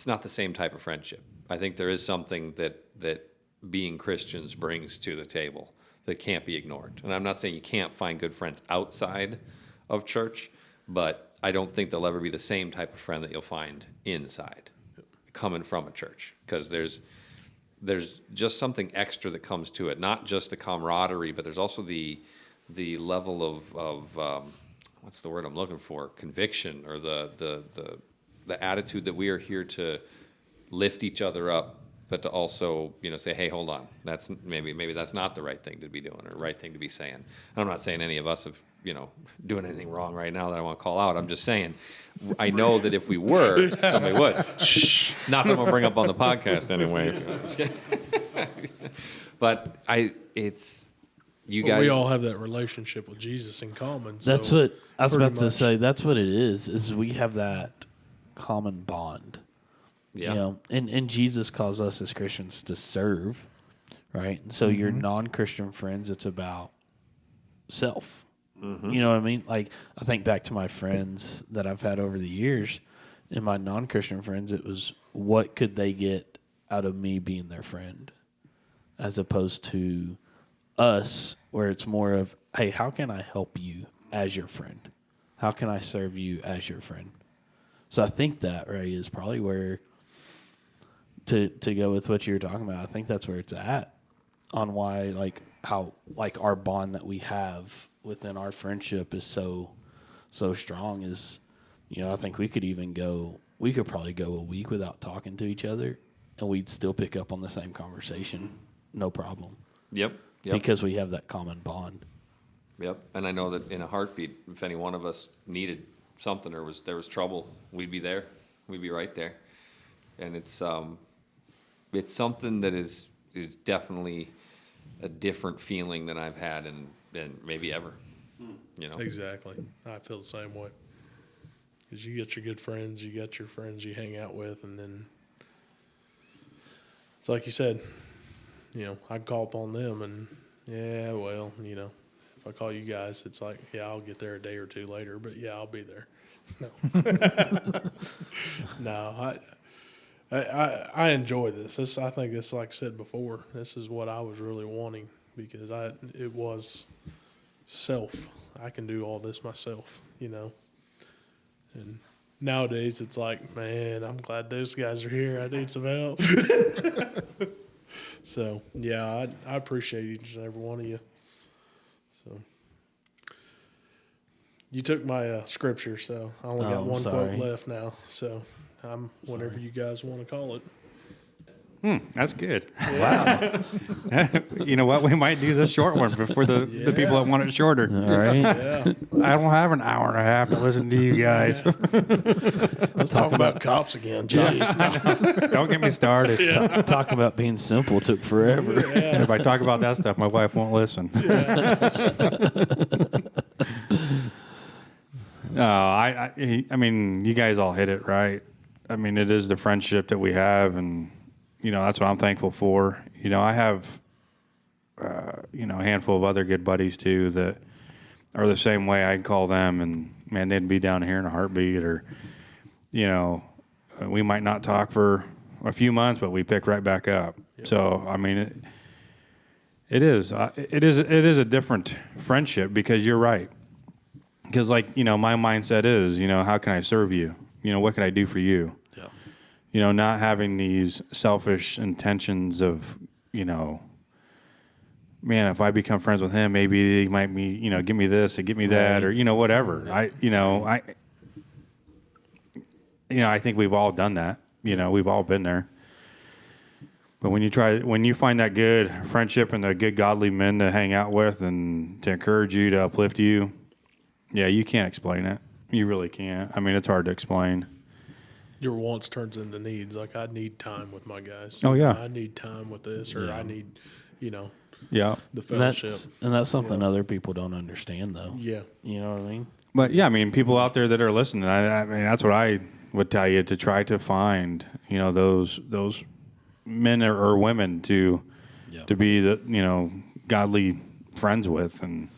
not the same type of friendship. I think there is something that being Christians brings to the table that can't be ignored. And I'm not saying you can't find good friends outside of church, but I don't think they'll ever be the same type of friend that you'll find inside, coming from a church, because there's just something extra that comes to it. Not just the camaraderie, but there's also the level of what's the word I'm looking for? Conviction, or the attitude that we are here to lift each other up, but to also, say, hey, hold on, that's maybe that's not the right thing to be doing or right thing to be saying. And I'm not saying any of us have, doing anything wrong right now that I want to call out. I'm just saying, I know that if we were, somebody would. Shh. Not that I'm gonna bring up on the podcast anyway. But you guys. We all have that relationship with Jesus in common. That's so what I was pretty about to much- say. That's what it is we have that common bond. Yeah. And Jesus calls us as Christians to serve, right? And so your non-Christian friends, it's about self. You know what I mean? Like, I think back to my friends that I've had over the years, and my non-Christian friends, it was what could they get out of me being their friend, as opposed to us, where it's more of, hey, how can I help you as your friend? How can I serve you as your friend? So I think that, Ray, is probably where, to go with what you were talking about, I think that's where it's at, on why, how our bond that we have within our friendship is so strong is, I think we could probably go a week without talking to each other, and we'd still pick up on the same conversation, no problem. Yep. Because we have that common bond. Yep. And I know that in a heartbeat, if any one of us needed something or there was trouble, we'd be there. We'd be right there. And it's something that is definitely a different feeling than I've had in maybe ever. Exactly. I feel the same way. Because you get your good friends, you got your friends you hang out with, and then it's like you said, I'd call upon them, and if I call you guys, it's like, yeah, I'll get there a day or two later, but yeah, I'll be there. No. No, I enjoy this. I think this, like I said before, this is what I was really wanting, because it was self. I can do all this myself, And nowadays it's like, man, I'm glad those guys are here. I need some help. So, yeah, I appreciate each and every one of you. So, you took my scripture, so I only got one sorry. quote left now. So, whatever you guys want to call it. That's good. Wow. You know what? We might do this short one for the people that want it shorter. All right. Yeah. I don't have an hour and a half to listen to you guys. Let's talk about cops again. Jeez. Don't get me started. Talk about being simple took forever. And if I talk about that stuff, my wife won't listen. No, I mean, you guys all hit it right. I mean, it is the friendship that we have, and that's what I'm thankful for. I have, a handful of other good buddies too that are the same way. I can call them, and man, they'd be down here in a heartbeat. Or, we might not talk for a few months, but we pick right back up. Yep. So, I mean, it is a different friendship, because you're right. Because my mindset is, how can I serve you? What can I do for you? Yeah. Not having these selfish intentions of, man, if I become friends with him, maybe he might be, give me this or give me that, or, whatever. I think we've all done that. We've all been there. But when you find that good friendship and the good godly men to hang out with and to encourage you, to uplift you, yeah, you can't explain it. You really can't. I mean, it's hard to explain. Your wants turns into needs. Like, I need time with my guys. Oh, yeah. I need time with this, or I need, Yeah. the fellowship. And that's something other people don't understand, though. Yeah. You know what I mean? But yeah, I mean, people out there that are listening, I mean, that's what I would tell you to try to find, those men or women to be the, godly friends with. And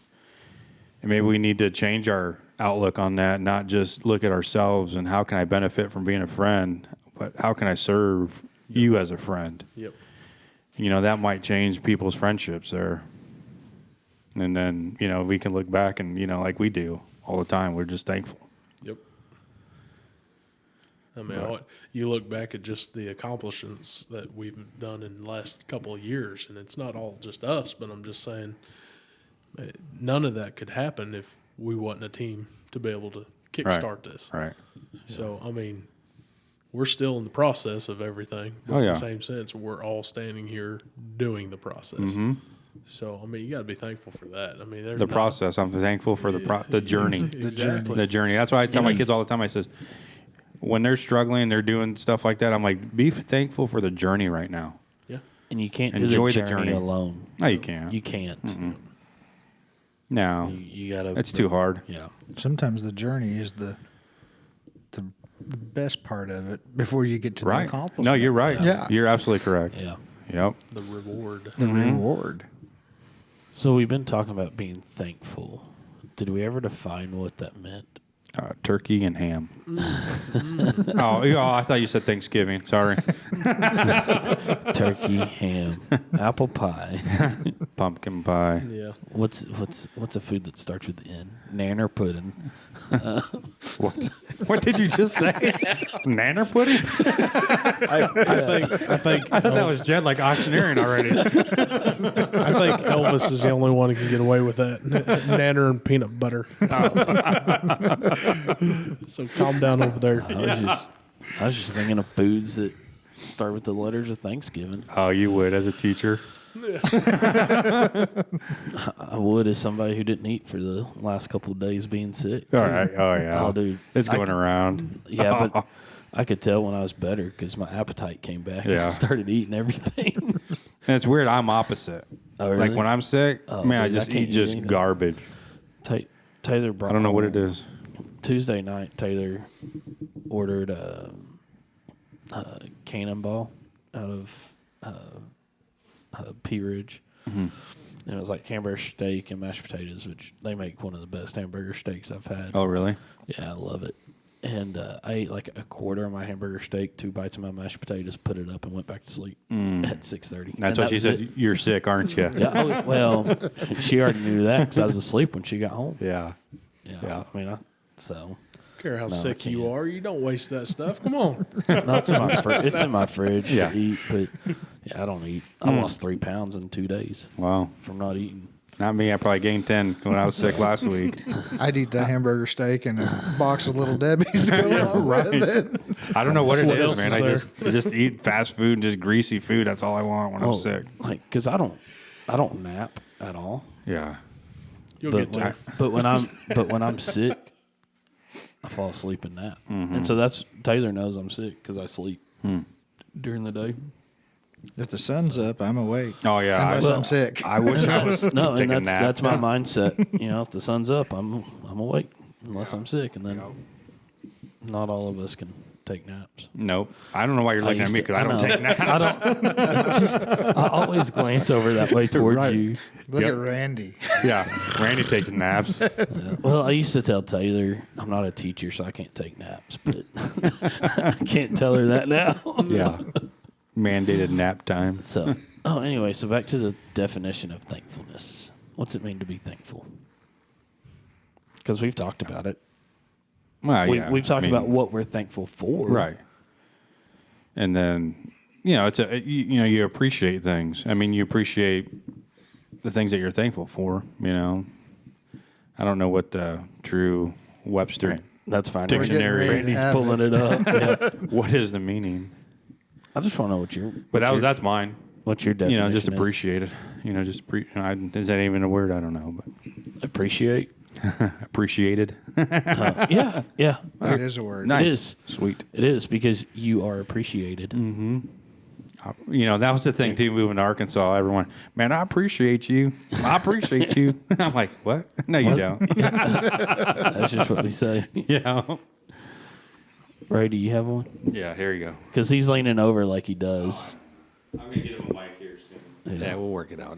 maybe we need to change our outlook on that, not just look at ourselves and how can I benefit from being a friend, but how can I serve you as a friend? Yep. That might change people's friendships there. And then, we can look back and, like we do all the time, we're just thankful. Yep. I mean, you look back at just the accomplishments that we've done in the last couple of years, and it's not all just us, but I'm just saying none of that could happen if we wasn't a team to be able to kickstart this. Right. So, I mean, we're still in the process of everything. But in the same sense, we're all standing here doing the process. Mm-hmm. So, I mean, you got to be thankful for that. I mean, The process. I'm thankful for the journey. Exactly. The journey. That's why I tell my kids all the time. I says, when they're struggling, they're doing stuff like that. I'm like, be thankful for the journey right now. Yeah. And you can't Enjoy do the journey alone. No, you can't. You can't. Mm-mm. No, You gotta. it's too hard. Yeah. Sometimes the journey is the best part of it before you get to the Right. accomplishment. No, you're right. Yeah. You're absolutely correct. Yeah. Yep. The reward. The reward. So we've been talking about being thankful. Did we ever define what that meant? Turkey and ham. I thought you said Thanksgiving. Sorry. Turkey, ham, apple pie. Pumpkin pie. Yeah. What's a food that starts with N? Nanner pudding. What? What did you just say? Nanner pudding? I think I thought that was Jed like auctioneering already. I think Elvis is the only one who can get away with that. Nanner and peanut butter. So calm down over there. I was just thinking of foods that start with the letters of Thanksgiving. Oh, you would as a teacher. I would as somebody who didn't eat for the last couple of days being sick. All too. right. Oh, yeah. Oh, dude. It's going around. Yeah, but I could tell when I was better because my appetite came back and Yeah. I started eating everything. And it's weird. I'm opposite. Oh, really? Like when I'm sick, Oh, man, dude, I I just can't eat eat just anything. garbage. Taylor brought I don't know what home- it is. Tuesday night, Taylor ordered a cannonball out of Pea Ridge. Mm-hmm. And it was like hamburger steak and mashed potatoes, which they make one of the best hamburger steaks I've had. Oh, really? Yeah, I love it. And I ate like a quarter of my hamburger steak, 2 bites of my mashed potatoes, put it up, and went back to sleep at 6:30. That's why she said, you're sick, aren't you? Yeah, well, she already knew that because I was asleep when she got home. Yeah. Yeah, Yeah. I mean, so Care how No, I sick you can't. are. You don't waste that stuff. Come on. no, it's in my it's in my fridge Yeah. to eat, but yeah, I don't eat. I lost 3 pounds in 2 days Wow. from not eating. Not me. I probably gained 10 when I was sick last week. I'd eat the hamburger steak and a box of Little Debbie's to go along with it. I don't know what it What is, else man. is I just eat fast food and just greasy food. That's all I want when I'm sick. Like, cause I don't nap at all. Yeah. You'll But get to it. when I'm sick, I fall asleep and nap, and so that's Taylor knows I'm sick because I sleep during the day. If the sun's up, I'm awake. Oh, yeah. Unless I'm sick. I wish I was No, taking and a nap. that's my mindset. You know, if the sun's up, I'm awake unless I'm sick, and then not all of us can take naps. Nope. I don't know why you're looking at used me to- because I don't know. take naps. I don't. I always glance over that way towards Right. you. Look Yep. at Randy. Yeah. Randy takes naps. Well, I used to tell Taylor I'm not a teacher, so I can't take naps, but I can't tell her that now. Yeah. Mandated nap time. So, anyway, so back to the definition of thankfulness. What's it mean to be thankful? Because we've talked about it. Well, yeah. We've talked I mean, about what we're thankful for. Right. And then, you appreciate things. I mean, you appreciate the things that you're thankful for, I don't know what the true Webster, Right. That's fine. Dictionary. Randy's pulling it up. Yeah. what is the meaning? I just want to know But what that's mine. what's your definition Just is. appreciate it. Is that even a word? I don't know, but Appreciate. appreciated. Yeah. That is a word. Nice. It is. Sweet. It is because you are appreciated. That was the thing too. Moving to Arkansas, everyone, man, I appreciate you. I appreciate you. I'm like, what? No, you don't. That's just what we say. Yeah. Ray, do you have one? Yeah, here you go. Because he's leaning over like he does. I'm gonna get him a mic here soon. Yeah, we'll work it out.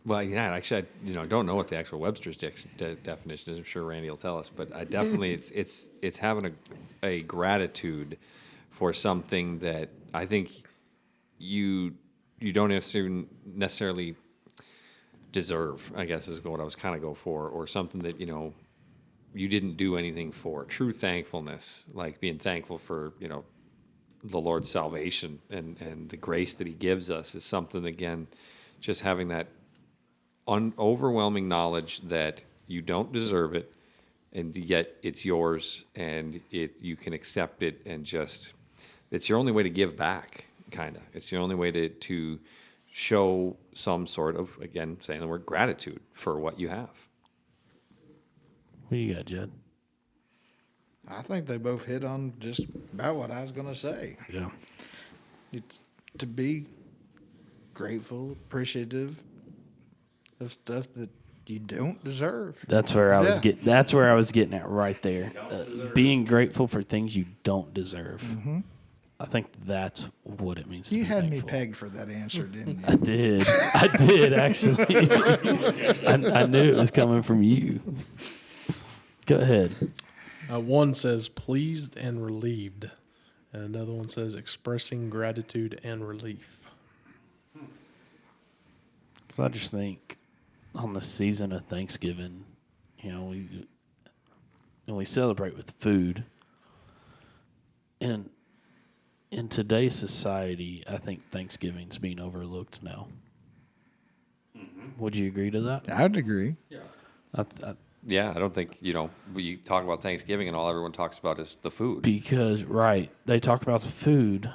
Well, yeah, actually, I don't know what the actual Webster's definition is. I'm sure Randy will tell us, but I definitely it's having a gratitude for something that I think you don't necessarily deserve, I guess is what I was kind of go for, or something that you didn't do anything for. True thankfulness, like being thankful for the Lord's salvation and the grace that He gives us, is something, again, just having that overwhelming knowledge that you don't deserve it, and yet it's yours, and you can accept it, and just it's your only way to give back. Kind of, it's your only way to show some sort of, again, saying the word, gratitude for what you have. What do you got, Jed? I think they both hit on just about what I was going to say. Yeah. It's to be grateful, appreciative of stuff that you don't deserve. That's where I was Yeah. That's where I was getting at right there. Being grateful for things you don't deserve. Mm-hmm. I think that's what it means to You be had me thankful. pegged for that answer, didn't you? I did. I did, actually. I knew it was coming from you. Go ahead. One says pleased and relieved, and another one says expressing gratitude and relief. Because I just think on the season of Thanksgiving, we celebrate with food. And in today's society, I think Thanksgiving's being overlooked now. Would you agree to that? I'd agree. Yeah, I don't think we talk about Thanksgiving and all everyone talks about is the food. Because, right, they talk about the food,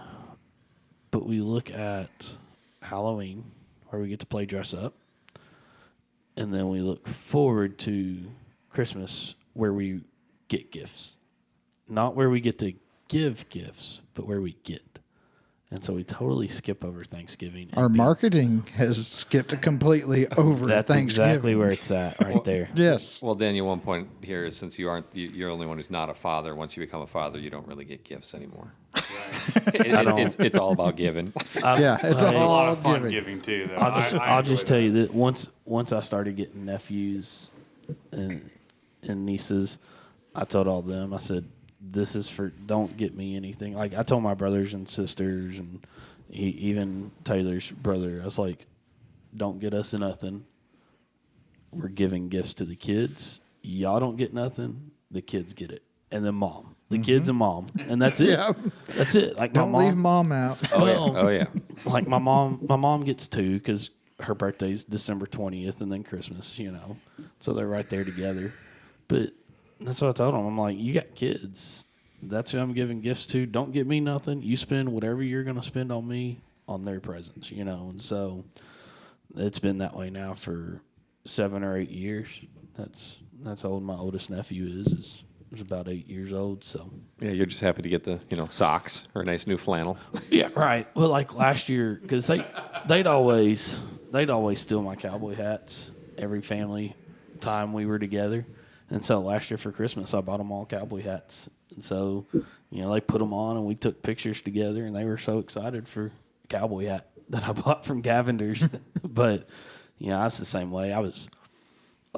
but we look at Halloween, where we get to play dress up, and then we look forward to Christmas, where we get gifts. Not where we get to give gifts, but where we get. And so we totally skip over Thanksgiving. Our marketing has skipped completely over That's Thanksgiving. exactly where it's at, right there. Yes. Well, Daniel, one point here is, since you're the only one who's not a father, once you become a father, you don't really get gifts anymore. It's all about giving. Yeah, it's It's a lot all of fun giving. giving too, though. I'll just enjoy tell that. you that once I started getting nephews and nieces, I told all of them, I said, this is for, don't get me anything. Like, I told my brothers and sisters and even Taylor's brother, I was like, don't get us nothing. We're giving gifts to the kids. Y'all don't get nothing. The kids get it. And then mom. The kids and mom. And that's it. Yeah. That's it. Like, Don't my mom, leave mom out. Oh yeah. like my mom gets two because her birthday's December 20th and then Christmas, so they're right there together. But that's what I told them. I'm like, you got kids. That's who I'm giving gifts to. Don't get me nothing. You spend whatever you're going to spend on me on their presents, and so it's been that way now for 7 or 8 years. That's how old my oldest nephew is about 8 years old. So Yeah, you're just happy to get the socks or a nice new flannel. yeah, right. Well, like last year, because they'd always steal my cowboy hats every family time we were together, and so last year for Christmas I bought them all cowboy hats, and so they put them on and we took pictures together, and they were so excited for a cowboy hat that I bought from Cavender's. But I was the same way. I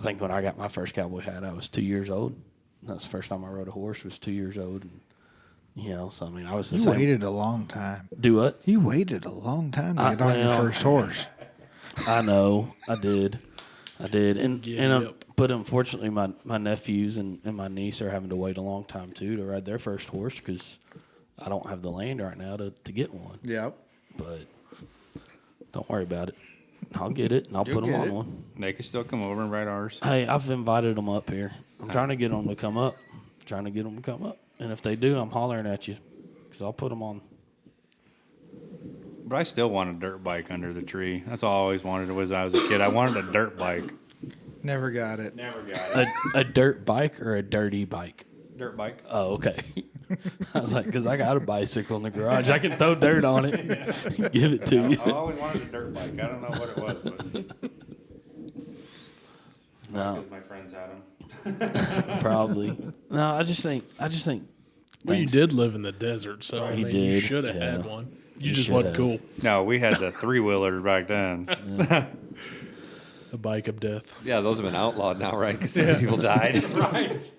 think when I got my first cowboy hat, I was 2 years old. That's the first time I rode a horse. Was 2 years old, and so I mean, I was the You same. waited a long time. Do what? You waited a long time to get on your first horse. I know, I did, and Yep. but unfortunately, my nephews and my niece are having to wait a long time too to ride their first horse because I don't have the land right now to get one. Yep. But don't worry about it. I'll get it and I'll You'll put them get on it. one. They can still come over and ride ours. Hey, I've invited them up here. I'm trying to get them to come up. And if they do, I'm hollering at you because I'll put them on. But I still want a dirt bike under the tree. That's all I always wanted when I was a kid. I wanted a dirt bike. Never got it. Never got it. A dirt bike or a dirty bike? Dirt bike. Oh, okay. I was like, because I got a bicycle in the garage. I can throw dirt on it and give it to you. I always wanted a dirt bike. I don't know what it was, but No, because my friends had them. probably. No, I just think Well, you did live in the desert, so I You mean, you did, should have yeah. had one. You You just should wasn't have. cool. No, we had the 3-wheelers back then. The bike of death. Yeah, those have been outlawed now, right? Because so many people died. Right.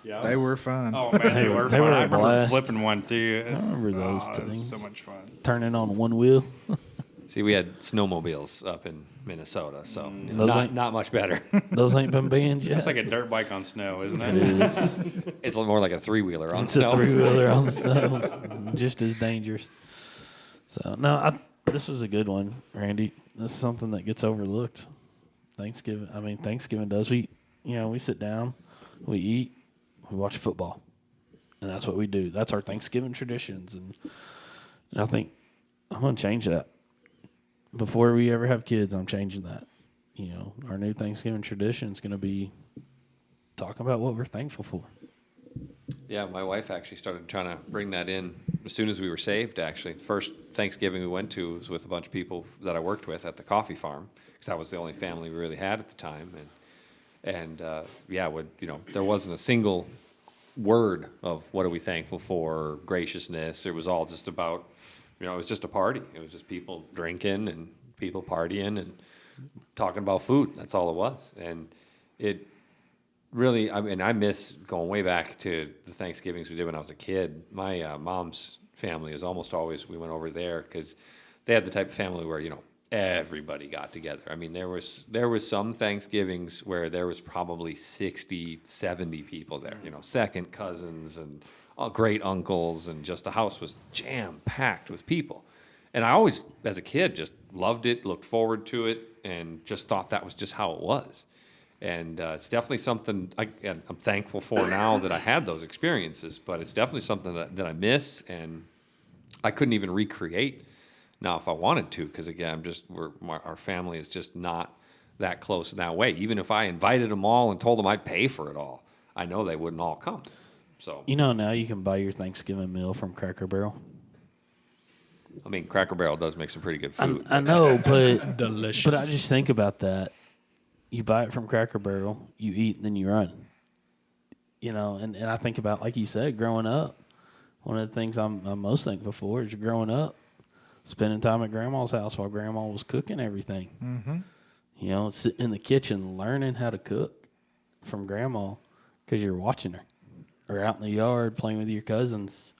Yeah. They were fun. Oh man, they were They fun. were a I remember blast. flipping one too. I remember those it was things. so much fun. Turning on one wheel. See, we had snowmobiles up in Minnesota, so Those ain't- not much better. Those ain't been banned yet. It's like a dirt bike on snow, isn't It it? is. It's more like a 3-wheeler on It's snow. a 3-wheeler on snow. Just as dangerous. So, no, this was a good one, Randy. This is something that gets overlooked. Thanksgiving does. We sit down, we eat, we watch football. And that's what we do. That's our Thanksgiving traditions. And I think I'm going to change that. Before we ever have kids, I'm changing that. Our new Thanksgiving tradition is going to be talking about what we're thankful for. Yeah, my wife actually started trying to bring that in as soon as we were saved, actually. First Thanksgiving we went to was with a bunch of people that I worked with at the coffee farm, because that was the only family we really had at the time. There wasn't a single word of what are we thankful for, or graciousness. It was all just about, it was just a party. It was just people drinking and people partying and talking about food. That's all it was. And it really, I miss going way back to the Thanksgivings we did when I was a kid. My mom's family was almost always, we went over there because they had the type of family where, everybody got together. I mean, there was some Thanksgivings where there was probably 60, 70 people there, second cousins and great uncles, and just the house was jam-packed with people. And I always, as a kid, just loved it, looked forward to it, and just thought that was just how it was. And it's definitely something I'm thankful for now that I had those experiences, but it's definitely something that I miss, and I couldn't even recreate now if I wanted to, because again, our family is just not that close in that way. Even if I invited them all and told them I'd pay for it all, I know they wouldn't all come. So Now you can buy your Thanksgiving meal from Cracker Barrel. I mean, Cracker Barrel does make some pretty good food. I know, but Delicious. But I just think about that. You buy it from Cracker Barrel, you eat, and then you run. And I think about, like you said, growing up. One of the things I'm most thankful for is growing up, spending time at Grandma's house while Grandma was cooking everything. Mm-hmm. Sitting in the kitchen, learning how to cook from Grandma because you're watching her. Or out in the yard playing with your cousins.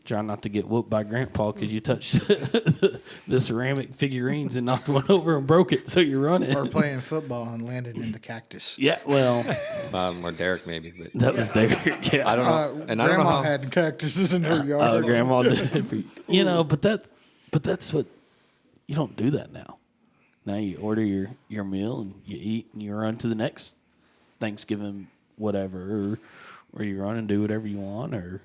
Trying not to get whooped by Grandpa because you touched the ceramic figurines and knocked one over and broke it, so you're running. Or playing football and landed in the cactus. Yeah, well, Or Derek maybe, but that was Derek. Yeah. I don't know. And I don't know Grandma how. had cactuses in her yard. Oh, Grandma did. But that's what you don't do that now. Now you order your meal and you eat and you run to the next Thanksgiving whatever, or you run and do whatever you want. Or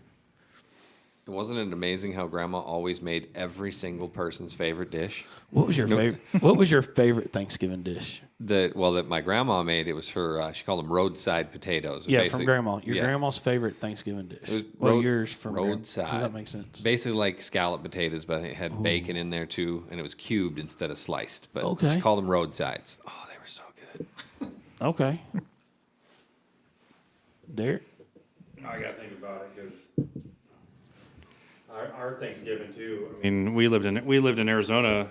Wasn't it amazing how Grandma always made every single person's favorite dish? what was your favorite? What was your favorite Thanksgiving dish? That my grandma made. It was her. She called them roadside potatoes. Yeah, Basically- from Grandma. Your yeah. grandma's favorite Thanksgiving dish. It was Well, yours from roadside. Does that make sense? Basically like scallop potatoes, but it had bacon in there too, and it was cubed instead of sliced. But Okay. she called them roadsides. Oh, they were so good. Okay. There. I got to think about it because our Thanksgiving too. I mean, we lived in Arizona,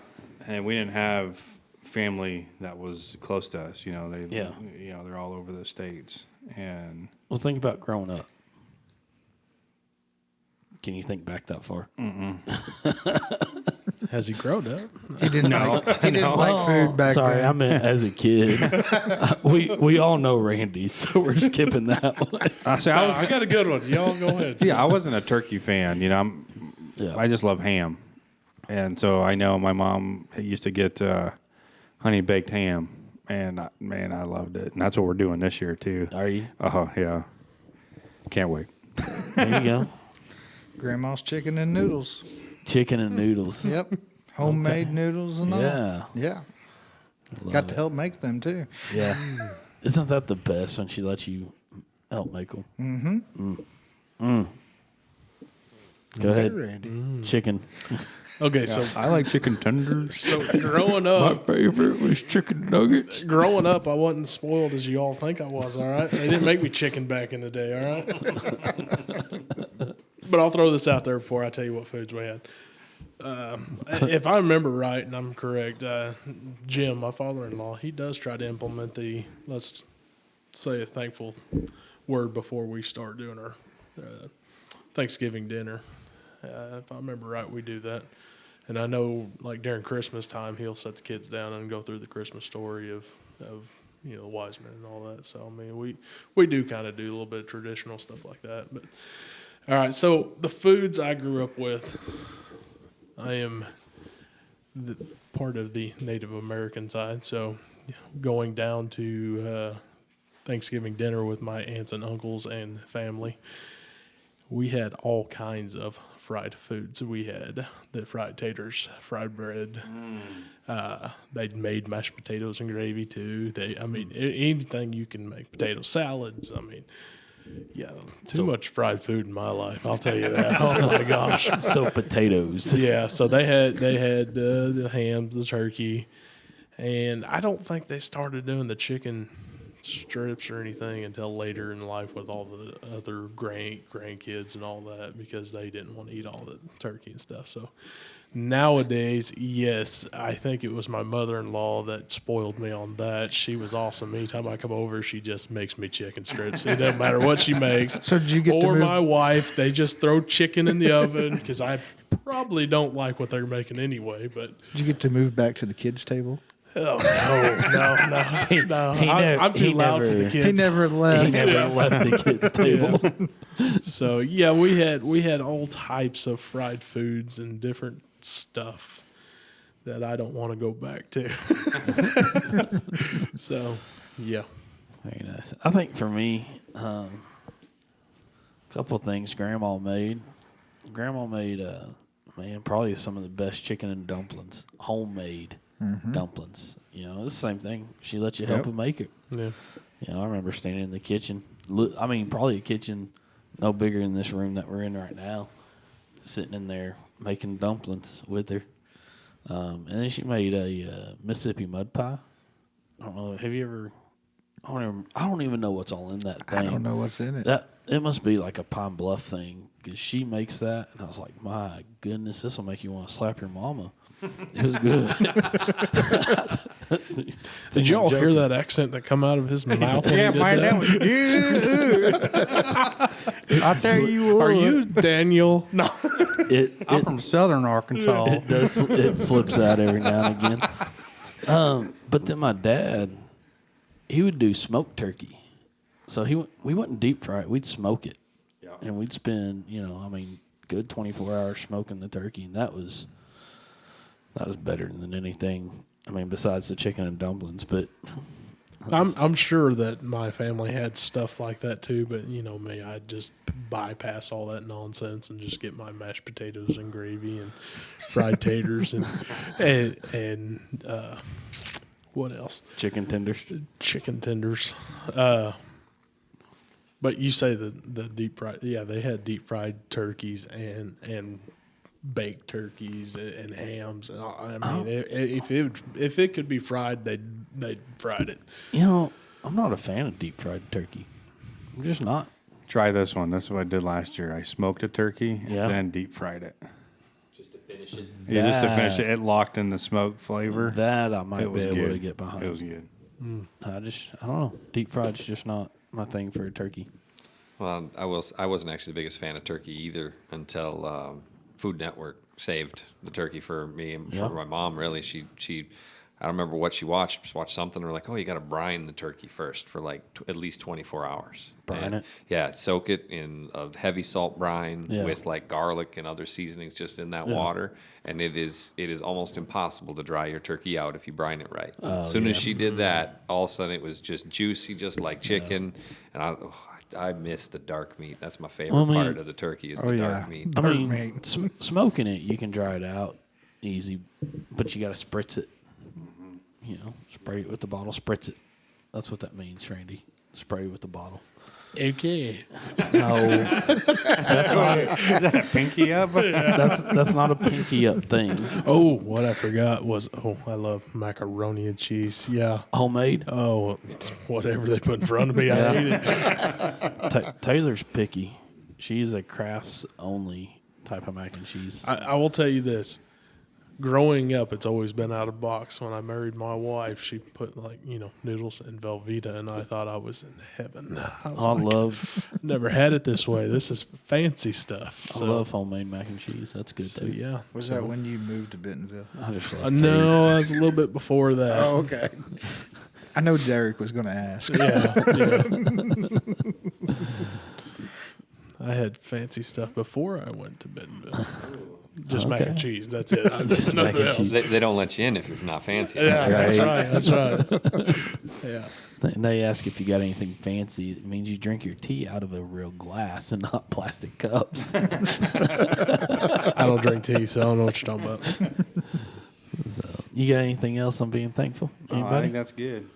and we didn't have family that was close to us. They're all over the states, and Well, think about growing up. Can you think back that far? Has he grown up? He didn't like food back Sorry, then. I meant as a kid. we all know Randy, so we're skipping that one. I got a good one. Y'all go ahead. yeah, I wasn't a turkey fan. I just love ham, and so I know my mom used to get honey baked ham, and man, I loved it, and that's what we're doing this year too. Are you? Oh yeah, can't wait. There you go. Grandma's chicken and noodles. Chicken and noodles. Yep. Homemade noodles and all. Yeah. Yeah. Love Got to it. help make them too. Yeah. Isn't that the best when she lets you help make them? Mm-hmm. Go ahead. Randy. Chicken. Okay, so I like chicken tenders. growing My up, favorite was chicken nuggets. growing up, I wasn't spoiled as you all think I was. All right, they didn't make me chicken back in the day. All right. But I'll throw this out there before I tell you what foods we had. If I remember right, and I'm correct, Jim, my father-in-law, he does try to implement the, let's say, a thankful word before we start doing our Thanksgiving dinner. If I remember right, we do that. And I know, like, during Christmas time, he'll set the kids down and go through the Christmas story of the wise men and all that. So, I mean, we do kind of do a little bit of traditional stuff like that. But, all right, so the foods I grew up with, I am part of the Native American side. So, going down to Thanksgiving dinner with my aunts and uncles and family, we had all kinds of fried foods. We had the fried taters, fried bread. They'd made mashed potatoes and gravy too. Anything you can make. Potato salads. I mean, yeah, too much fried food in my life. I'll tell you that. Oh my gosh. So potatoes. Yeah. So they had the hams, the turkey, and I don't think they started doing the chicken strips or anything until later in life with all the other grandkids and all that, because they didn't want to eat all the turkey and stuff. So nowadays, yes, I think it was my mother-in-law that spoiled me on that. She was awesome. Anytime I come over, she just makes me chicken strips. It doesn't matter what she makes. So did you get to or move? my wife, they just throw chicken in the oven because I probably don't like what they're making anyway. But Did you get to move back to the kids' table? oh no. I'm too loud for the kids. He never He left. never left the kids' table. So yeah, we had all types of fried foods and different stuff that I don't want to go back to. So yeah, Very nice. I think for me, a couple of things Grandma made. Grandma made, probably some of the best chicken and dumplings, homemade dumplings. You know, it's the same thing. She lets you help her make it. yeah. You know, I remember standing in the kitchen. Probably a kitchen no bigger than this room that we're in right now, sitting in there making dumplings with her. And then she made a Mississippi mud pie. I don't know. Have you ever? I don't even know what's all in that thing. I don't know what's in it. That it must be like a Pine Bluff thing, because she makes that, and I was like, my goodness, this will make you want to slap your mama. It was good. Did y'all hear that accent that come out of his mouth? When he did that? was good. I tell you what. Are you Daniel? No. I'm from Southern Arkansas. It slips out every now and again. But then my dad, he would do smoked turkey. So we wouldn't deep fry it. We'd smoke it. Yeah. And we'd spend, good 24 hours smoking the turkey. And that was better than anything. Besides the chicken and dumplings, but I'm sure that my family had stuff like that too, but you know me, I'd just bypass all that nonsense and just get my mashed potatoes and gravy and fried taters and what else? chicken tenders. Chicken tenders. But you say the deep fried, yeah, they had deep fried turkeys and baked turkeys and hams. If it could be fried, they'd fried it. I'm not a fan of deep fried turkey. I'm just not. Try this one. That's what I did last year. I smoked a turkey Yeah. and then deep fried it. Just to finish it. Yeah, just to finish it. It locked in the smoke flavor. That I might It be was able good. to get behind. It was good. I don't know. Deep fried's just not my thing for a turkey. Well, I wasn't actually the biggest fan of turkey either until Food Network saved the turkey for me and Yeah. for my mom. Really, she I don't remember what she watched. Just watched something. We're like, oh, you got to brine the turkey first for like at least 24 hours. Brine And, it? Yeah, soak it in a heavy salt brine Yeah. with like garlic and other seasonings just in that Yeah. water. And it is almost impossible to dry your turkey out if you brine it right. Oh, As soon as yeah. she did that, all of a sudden it was just juicy, just like chicken. And I miss the dark meat. That's my favorite Well, I mean- part of the turkey is Oh, the yeah. dark meat. I Dark mean, meat. smoking it, you can dry it out easy, but you got to spritz it. Spray it with the bottle, spritz it. That's what that means, Randy. Spray with the bottle. Okay. No, that's not. Pinky up. That's not a pinky up thing. Oh, what I forgot was, I love macaroni and cheese. Yeah. Homemade. Oh, whatever they put in front of me, I Yeah. ate it. Taylor's picky. She is a crafts only type of mac and cheese. I will tell you this. Growing up, it's always been out of box. When I married my wife, she put noodles in Velveeta, and I thought I was in heaven. I was never had it this way. This is fancy stuff. I love homemade mac and cheese. That's good too. Yeah. Was that when you moved to Bentonville? I just love No, I was a little bit before that. Oh, okay. I know Derek was going to ask. Yeah. I had fancy stuff before I went to Bentonville. Just mac and cheese. That's it. I'm just mac nothing and else. cheese. They don't let you in if you're not fancy. Yeah, Right. that's right. Yeah. And they ask if you got anything fancy. It means you drink your tea out of a real glass and not plastic cups. I don't drink tea, so I don't know what you're talking about. So, you got anything else on being thankful? I Anybody? think that's good.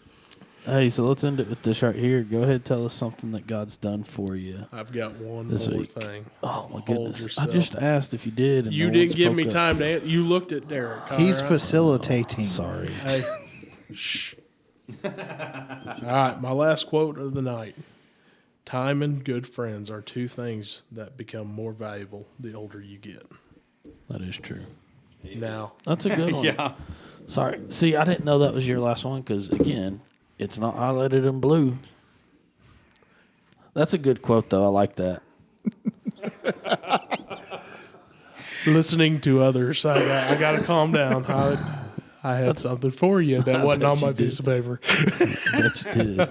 Hey, so let's end it with this right here. Go ahead, tell us something that God's done for you. I've got one This more week. thing. Oh my Hold goodness! yourself. I just asked if you did, and You no one didn't give spoke me up. time to. You looked at Derek. He's all right? facilitating. Sorry. Hey, shh. All right, my last quote of the night. Time and good friends are two things that become more valuable the older you get. That is true. Now, That's a good one. Yeah. Sorry. See, I didn't know that was your last one because, again, it's not highlighted in blue. That's a good quote, though. I like that. listening to others, I got to calm down. I had something for you that I wasn't bet on my you did. piece of paper. That's good.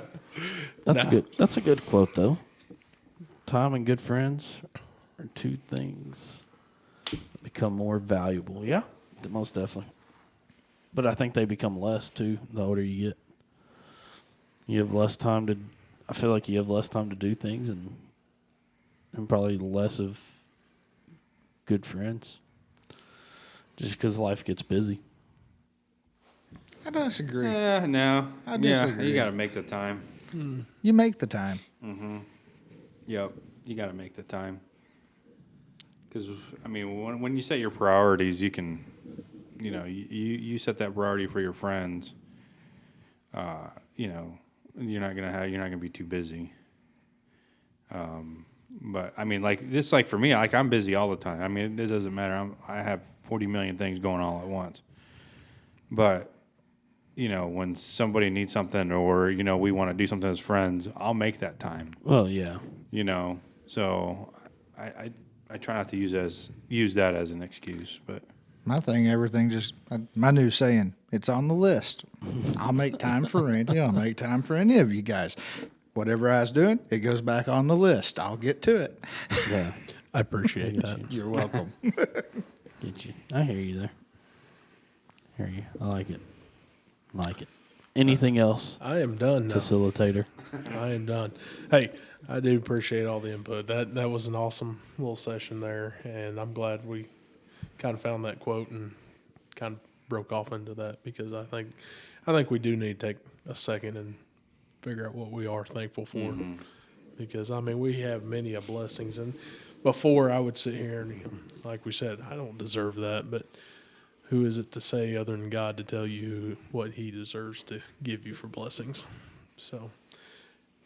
That's good. That's a good quote, though. Time and good friends are two things that become more valuable. Yeah, most definitely. But I think they become less too the older you get. You have less time to. I feel like you have less time to do things and probably less of good friends. Just because life gets busy. I disagree. No. I Yeah, disagree. you got to make the time. You make the time. Yep, you got to make the time. Because I mean, when you set your priorities, you can, you set that priority for your friends. You're not gonna be too busy. But I mean, like for me, like I'm busy all the time. I mean, it doesn't matter. I have 40 million things going all at once. But when somebody needs something or we want to do something as friends, I'll make that time. Well, yeah. So I try not to use that as an excuse, but My thing, everything my new saying, it's on the list. I'll make time for Randy. I'll make time for any of you guys. Whatever I was doing, it goes back on the list. I'll get to it. Yeah. I appreciate that. You're welcome. Get you. I hear you there. Hear you. I like it. Like it. Anything else, I am done now. facilitator? I am done. Hey, I do appreciate all the input. That was an awesome little session there, and I'm glad we kind of found that quote and kind of broke off into that because I think we do need to take a second and figure out what we are thankful for. Because I mean, we have many of blessings, and before I would sit here and like we said, I don't deserve that, but who is it to say other than God to tell you what He deserves to give you for blessings? So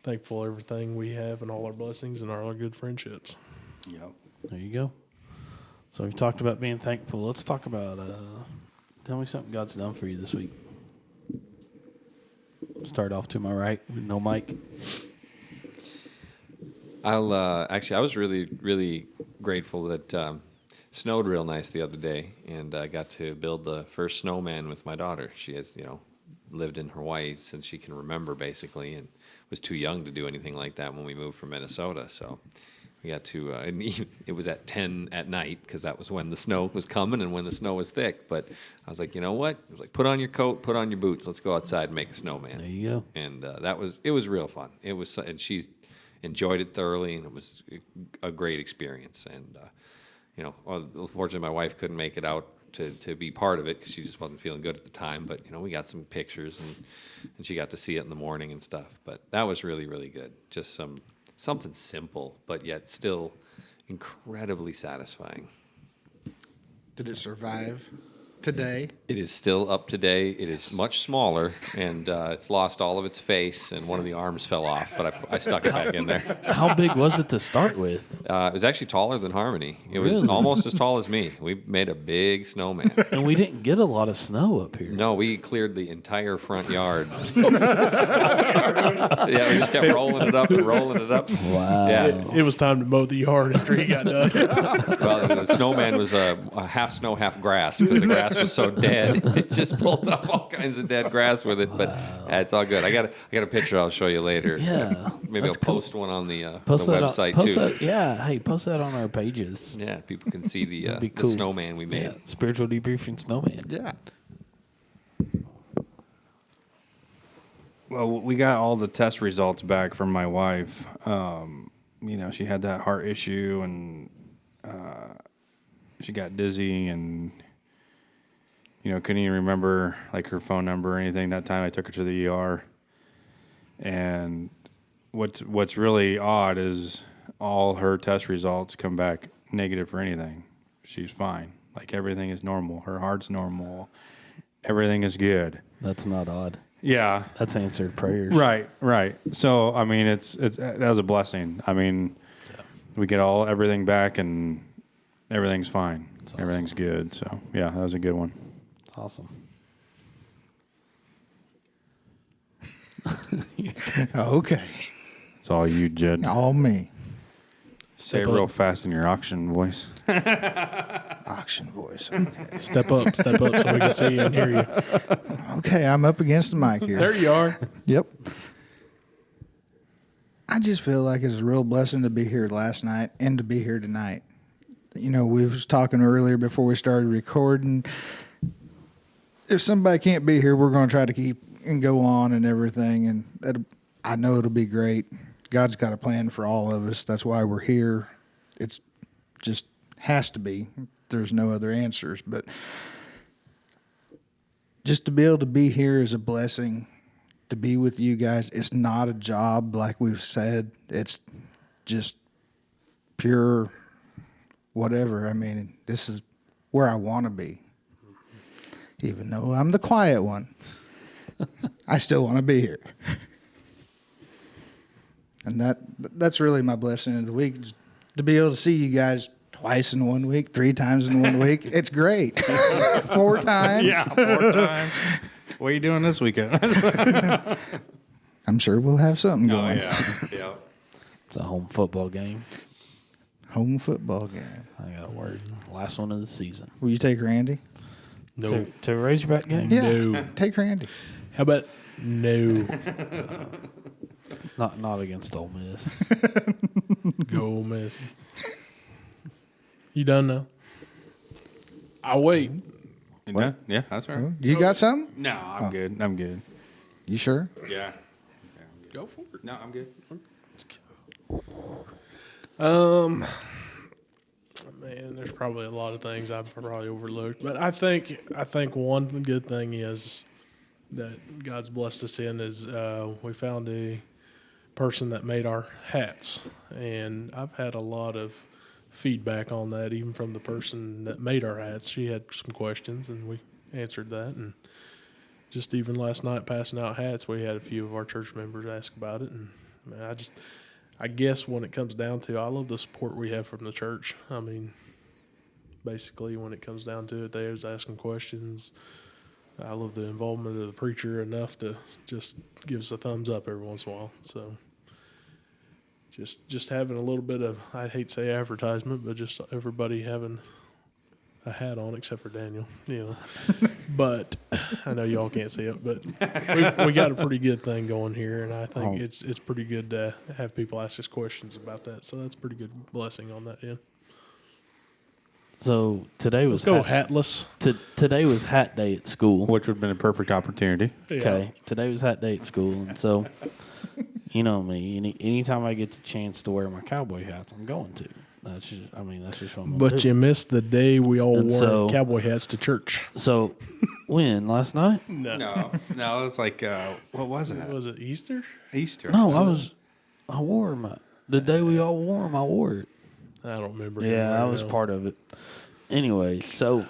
thankful for everything we have and all our blessings and all our good friendships. yep. There you go. So we talked about being thankful. Let's talk about, tell me something God's done for you this week. Start off to my right with no mic. I was really, really grateful that snowed real nice the other day, and I got to build the first snowman with my daughter. She has, lived in Hawaii since she can remember, basically, and was too young to do anything like that when we moved from Minnesota. So we got to, and it was at 10 at night because that was when the snow was coming and when the snow was thick. But I was like, you know what? I was like, put on your coat, put on your boots. Let's go outside and make a snowman. There you go. And it was real fun. It was, and she's enjoyed it thoroughly, and it was a great experience. And unfortunately, my wife couldn't make it out to be part of it because she just wasn't feeling good at the time. But we got some pictures, and she got to see it in the morning and stuff. But that was really, really good. Just something simple, but yet still incredibly satisfying. Did it survive today. It is still up today. It is much smaller, and it's lost all of its face, and one of the arms fell off, but I stuck it back in there. How big was it to start with? It was actually taller than Harmony. It was Really? almost as tall as me. We made a big snowman. And we didn't get a lot of snow up here. No, we cleared the entire front yard. Yeah, we just kept rolling it up and rolling it up. Wow. Yeah. It was time to mow the yard after he got done. Well, the snowman was a half snow, half grass because the grass was so dead. It just pulled up all kinds of dead grass with it. But it's all good. I got a picture I'll show you later. Yeah. Maybe That's I'll cool. post one on the Post that website post too. That, yeah. Hey, post that on our pages. Yeah, people can see the That'd be cool. snowman we made. Yeah. Spiritual debriefing snowman. Yeah. Well, we got all the test results back from my wife. She had that heart issue, and she got dizzy, and couldn't even remember like her phone number or anything. That time I took her to the ER, and what's really odd is all her test results come back negative for anything. She's fine. Like everything is normal. Her heart's normal. Everything is good. That's not odd. Yeah. That's answered prayers. Right. So I mean, it's that was a blessing. I mean, we get everything back, and everything's fine. That's Everything's good. So yeah, that was a good one. It's awesome. Okay. It's all you, Jed. All me. Say it Step real up. fast in your auction voice. Auction voice. Okay. Step up so we can see you and hear you. Okay, I'm up against the mic here. There you are. Yep. I just feel like it's a real blessing to be here last night and to be here tonight. We was talking earlier before we started recording. If somebody can't be here, we're going to try to keep and go on and everything. And I know it'll be great. God's got a plan for all of us. That's why we're here. It's just has to be. There's no other answers. But just to be able to be here is a blessing. To be with you guys, it's not a job like we've said. It's just pure whatever. I mean, this is where I want to be. Even though I'm the quiet one, I still want to be here. And that's really my blessing of the week, is to be able to see you guys twice in 1 week, 3 times in 1 week. It's great. 4 times. Yeah, 4 times. What are you doing this weekend? I'm sure we'll have something going. yeah. It's a home football game. Home football game. I got to work. Last one of the season. Will you take Randy? No. To a Razorback game? Yeah, No. take Randy. How about no? Not against Ole Miss. Go Miss. You done now? I'll wait. What? Yeah, that's all right. You got something? No, I'm good. I'm good. You sure? Yeah. Go for it. No, I'm good. Man, there's probably a lot of things I've probably overlooked, but I think one good thing is that God's blessed us in is we found a person that made our hats, and I've had a lot of feedback on that, even from the person that made our hats. She had some questions, and we answered that, and just even last night passing out hats, we had a few of our church members ask about it, and man, I guess when it comes down to, I love the support we have from the church. I mean, basically, when it comes down to it, they was asking questions. I love the involvement of the preacher enough to just give us a thumbs up every once in a while. So, just having a little bit of, I hate to say advertisement, but just everybody having a hat on except for Daniel, But I know y'all can't see it, but we got a pretty good thing going here, and I think it's pretty good to have people ask us questions about that. So that's a pretty good blessing on that end. So today was Let's go hatless. Today was hat day at school. Which would have been a perfect opportunity. Yeah. Okay, today was hat day at school, and so you know me. Anytime I get the chance to wear my cowboy hats, I'm going to. That's just what I'm gonna But do. you missed the day we all And wore so- cowboy hats to church. So when last night? No, it's like what was it? Was it Easter? Easter. No, I wore my the day we all wore them. I wore it. I don't remember. Yeah, I anyway, was no. part of it. Anyway, so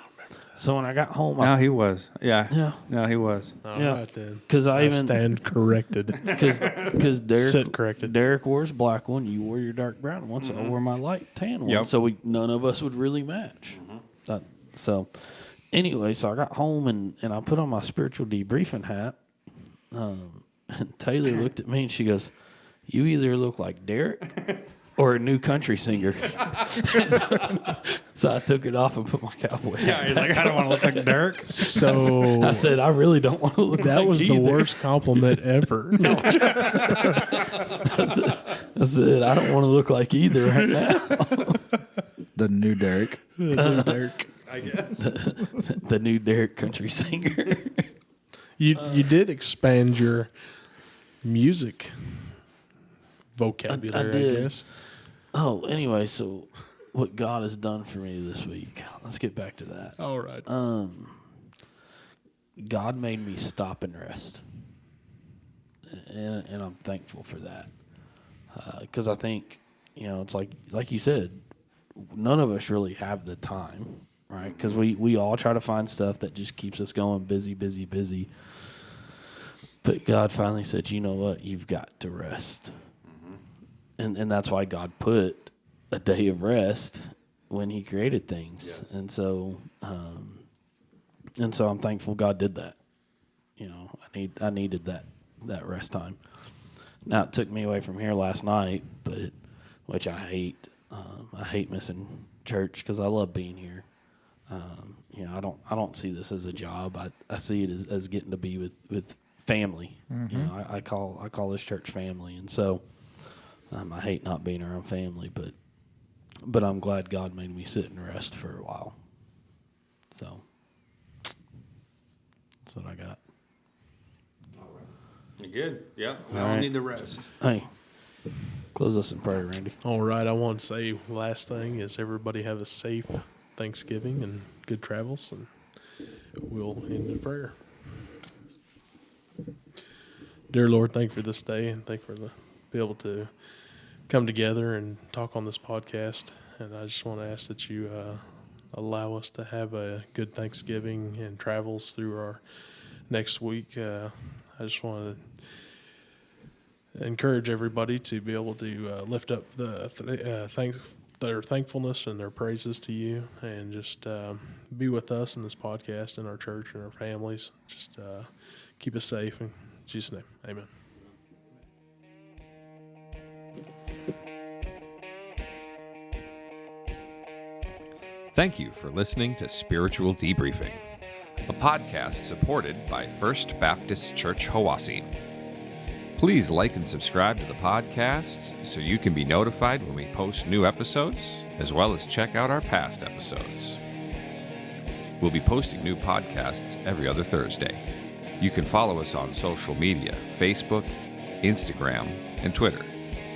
So when I got home, No, he was. Yeah. Yeah. No, he was. All Yeah. right then. because I even stand corrected. because Sit corrected. Derek wore his black one, you wore your dark brown one, so I wore my light tan one. Yep. So none of us would really match. So anyway, so I got home and I put on my spiritual debriefing hat. And Taylor looked at me and she goes, "You either look like Derek or a new country singer." So I took it off and put my cowboy hat. He's like, I don't want to look like Dirk. So I said, "I really don't want to look that like was the either." worst compliment ever. I said, "I don't want to look like either right now." The new Derek. Derek. I guess. The new Derek country singer. You did expand your music vocabulary, I did. guess. Oh, anyway, so what God has done for me this week. Let's get back to that. All right. God made me stop and rest, and I'm thankful for that. Because I think, it's like you said, none of us really have the time, right? Because we all try to find stuff that just keeps us going busy, busy, busy. But God finally said, "You know what? You've got to rest." And that's why God put a day of rest when He created things. Yes. And so I'm thankful God did that. I needed that rest time. Now it took me away from here last night, which I hate. I hate missing church because I love being here. I don't see this as a job. I see it as getting to be with family. Mm-hmm. I call this church family, and so I hate not being around family, but I'm glad God made me sit and rest for a while. So that's what I got. You're good. Yeah. We All all right. need the rest. Hey, close us in prayer, Randy. All right. I want to say last thing is everybody have a safe Thanksgiving and good travels, and we'll end in prayer. Dear Lord, thank you for this day, and thank you for be able to come together and talk on this podcast. And I just want to ask that you allow us to have a good Thanksgiving and travels through our next week. I just want to encourage everybody to be able to lift up their thankfulness and their praises to you, and just be with us in this podcast, in our church, and our families. Just keep us safe. In Jesus' name, amen. Thank you for listening to Spiritual Debriefing, a podcast supported by First Baptist Church Hiwassee. Please like and subscribe to the podcast so you can be notified when we post new episodes, as well as check out our past episodes. We'll be posting new podcasts every other Thursday. You can follow us on social media, Facebook, Instagram, and Twitter.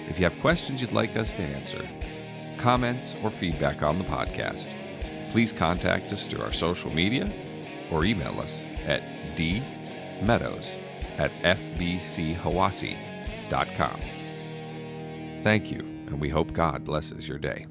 If you have questions you'd like us to answer, comments, or feedback on the podcast, please contact us through our social media or email us at dmeadows@fbchiwassee.com. Thank you, and we hope God blesses your day.